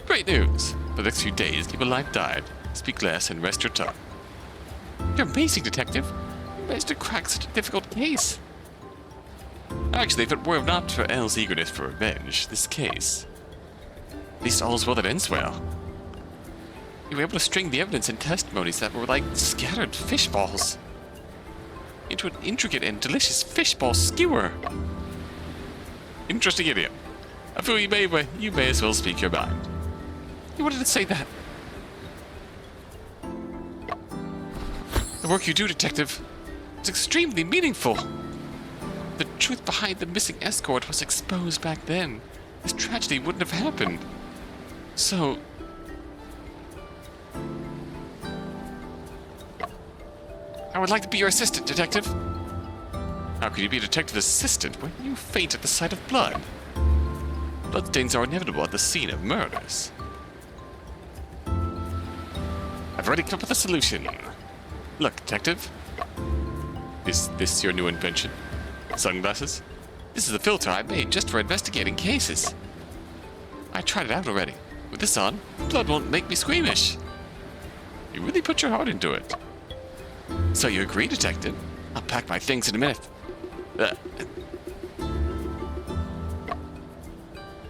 Great news. For the next few days, keep a light diet, speak less, and rest your tongue. You're amazing, Detective. You managed to crack such a difficult case. Actually, if it were not for Elle's eagerness for revenge, this case... At least all's well that ends well. You were able to string the evidence and testimonies that were like scattered fish balls into an intricate and delicious fishball skewer. Interesting idiom. Afu, you may as well speak your mind. You wanted to say that. The work you do, Detective, is extremely meaningful. The truth behind the missing escort was exposed back then. This tragedy wouldn't have happened. So... I would like to be your assistant, Detective. How could you be a detective assistant when you faint at the sight of blood? Bloodstains are inevitable at the scene of murders. I've already come up with a solution. Look, Detective. Is this your new invention? Sunglasses? This is a filter I made just for investigating cases. I tried it out already. With this on, blood won't make me squeamish. You really put your heart into it. So you agree, Detective? I'll pack my things in a minute. I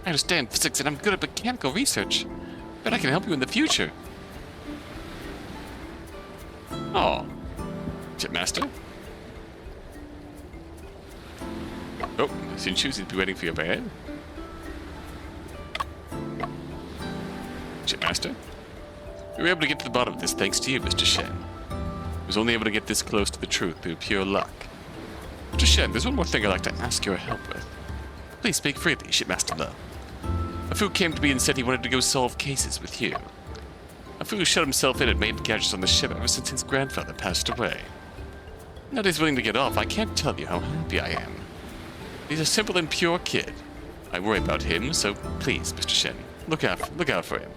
understand physics and I'm good at mechanical research. But I can help you in the future. Oh. Chipmaster? Oh, Xin Chu seems to be waiting for your bed. Chipmaster? We were able to get to the bottom of this thanks to you, Mr. Shen. I was only able to get this close to the truth through pure luck. Mr. Shen, there's one more thing I'd like to ask your help with. Please speak freely, Shipmaster Lo. Afu came to me and said he wanted to go solve cases with you. Afu shut himself in and made gadgets on the ship ever since his grandfather passed away. Now that he's willing to get off, I can't tell you how happy I am. He's a simple and pure kid. I worry about him, so please, Mr. Shen, look out for him.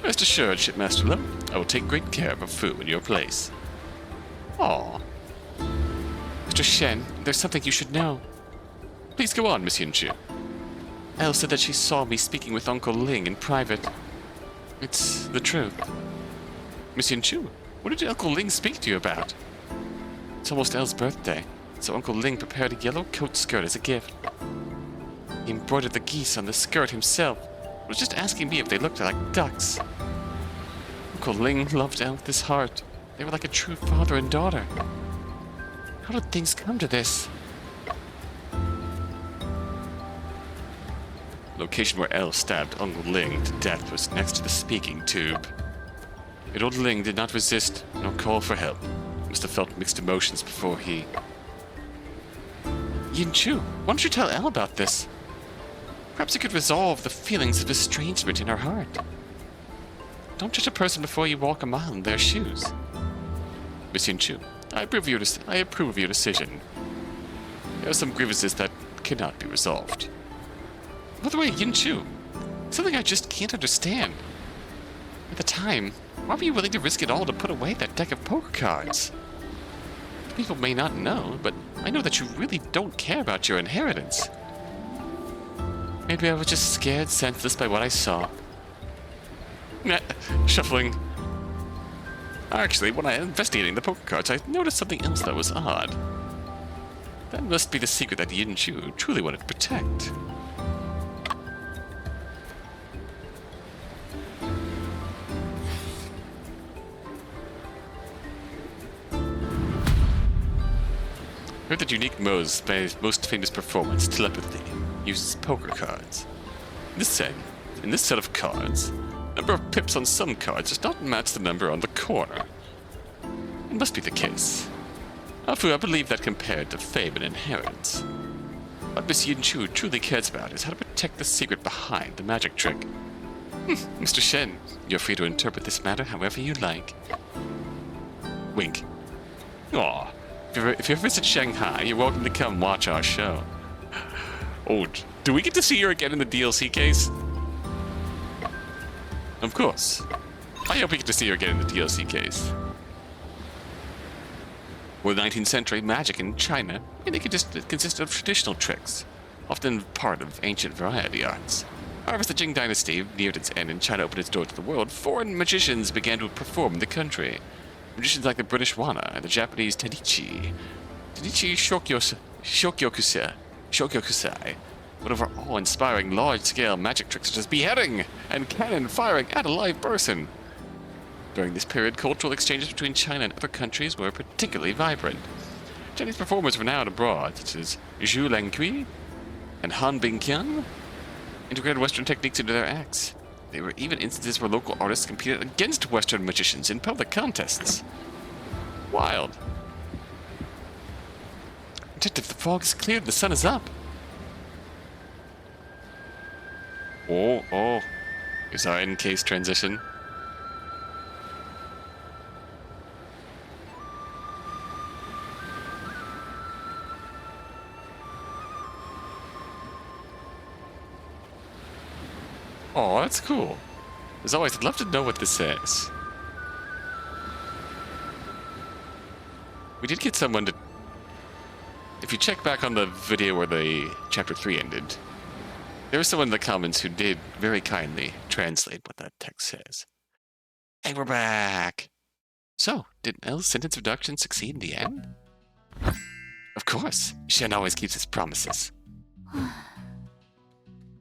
Rest assured, Shipmaster Lo, I will take great care of Afu in your place. Aw. Mr. Shen, there's something you should know. Please go on, Miss Yin Chu. Elle said that she saw me speaking with Uncle Ling in private. It's the truth. Miss Yin Chu, what did Uncle Ling speak to you about? It's almost Elle's birthday, so Uncle Ling prepared a yellow coat skirt as a gift. He embroidered the geese on the skirt himself. Was just asking me if they looked like ducks. Uncle Ling loved Elle with his heart. They were like a true father and daughter. How did things come to this? The location where Elle stabbed Uncle Ling to death was next to the speaking tube. Yet old Ling did not resist nor call for help. He must have felt mixed emotions before he... Yin Chu, why don't you tell Elle about this? Perhaps it could resolve the feelings of estrangement in her heart. Don't judge a person before you walk a mile in their shoes. Miss Yin Chu, I approve of your decision. There are some grievances that cannot be resolved. By the way, Yin Chu, something I just can't understand. At the time, why were you willing to risk it all to put away that deck of poker cards? People may not know, but I know that you really don't care about your inheritance. Maybe I was just scared senseless by what I saw. Shuffling. Actually, when I was investigating the poker cards, I noticed something else that was odd. That must be the secret that Yin Chu truly wanted to protect. I heard that Unique Mo's most famous performance, Telepathy, uses poker cards. In this set of cards, the number of pips on some cards does not match the number on the corner. It must be the case. Afu, I believe that compared to fame and inheritance, What Miss Yin Chu truly cares about is how to protect the secret behind the magic trick. Mr. Shen, you're free to interpret this matter however you like. Wink. Aw, if you visit Shanghai, you're welcome to come watch our show. Oh, do we get to see her again in the DLC case? Of course. I hope we get to see her again in the DLC case. With 19th century magic in China, it consisted of traditional tricks, often part of ancient variety arts. However, as the Jing Dynasty neared its end and China opened its door to the world, foreign magicians began to perform in the country. Magicians like the British Wana and the Japanese Tadichi Shokyokusai, would over awe-inspiring large-scale magic tricks such as beheading and cannon firing at a live person. During this period, cultural exchanges between China and other countries were particularly vibrant. Chinese performers renowned abroad, such as Zhu Lengqi and Han Bingqiang, integrated Western techniques into their acts. There were even instances where local artists competed against Western magicians in public contests. Wild. Detective, the fog is cleared, the sun is up. Oh. Here's our in-case transition. Oh, that's cool. As always, I'd love to know what this says. We did get someone to... If you check back on the video where the Chapter 3 ended, there was someone in the comments who did very kindly translate what that text says. Hey, we're back! So, did Elle's sentence reduction succeed in the end? Of course. Shen always keeps his promises.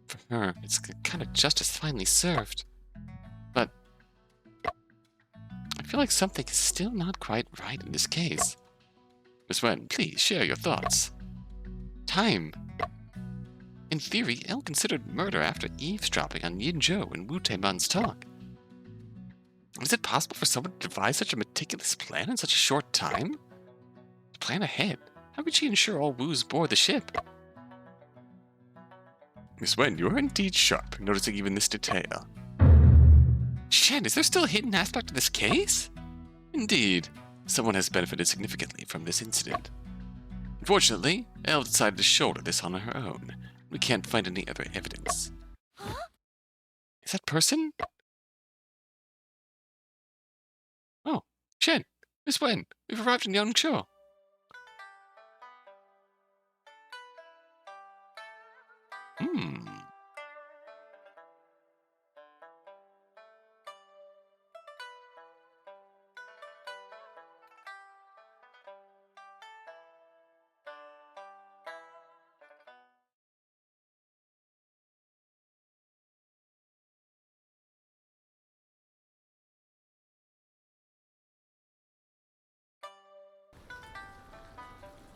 For her, it's kind of justice finally served. But I feel like something is still not quite right in this case. Miss Wen, please share your thoughts. Time. In theory, Elle considered murder after eavesdropping on Yin Zhou and Wu Taiman's talk. Is it possible for someone to devise such a meticulous plan in such a short time? To plan ahead, how could she ensure all Wus board the ship? Miss Wen, you are indeed sharp, noticing even this detail. Shen, is there still a hidden aspect to this case? Indeed. Someone has benefited significantly from this incident. Unfortunately, Elle decided to shoulder this on her own. We can't find any other evidence. Huh? Is that person? Oh, Shen, Miss Wen, we've arrived in Yangzhou.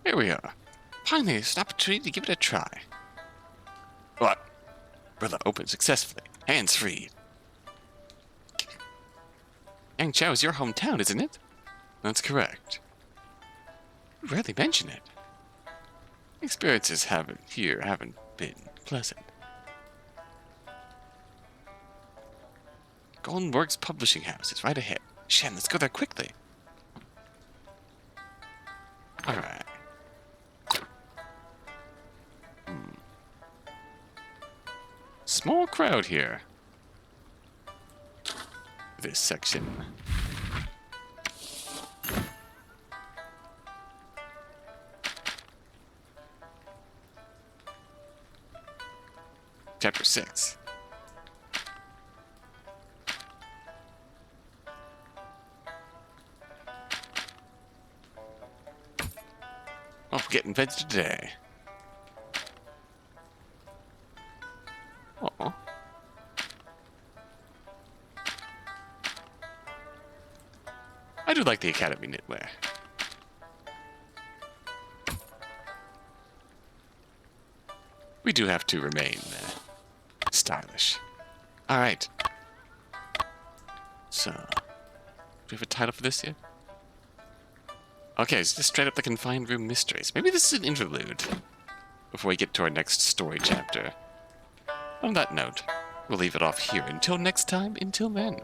Here we are. Finally, it's an opportunity to give it a try. What? Brother opened successfully. Hands free. Yangzhou is your hometown, isn't it? That's correct. You rarely mention it. Experiences haven't been pleasant. Golden Works Publishing House is right ahead. Shen, let's go there quickly. Alright. Small crowd here. This section. Chapter 6. Oh, we're getting invented today. Oh. I do like the Academy knitwear. We do have to remain stylish. Alright. So, do we have a title for this yet? Okay, it's just straight up the Confined Room Mysteries. Maybe this is an interlude. before we get to our next story chapter. On that note, we'll leave it off here. Until next time, until then.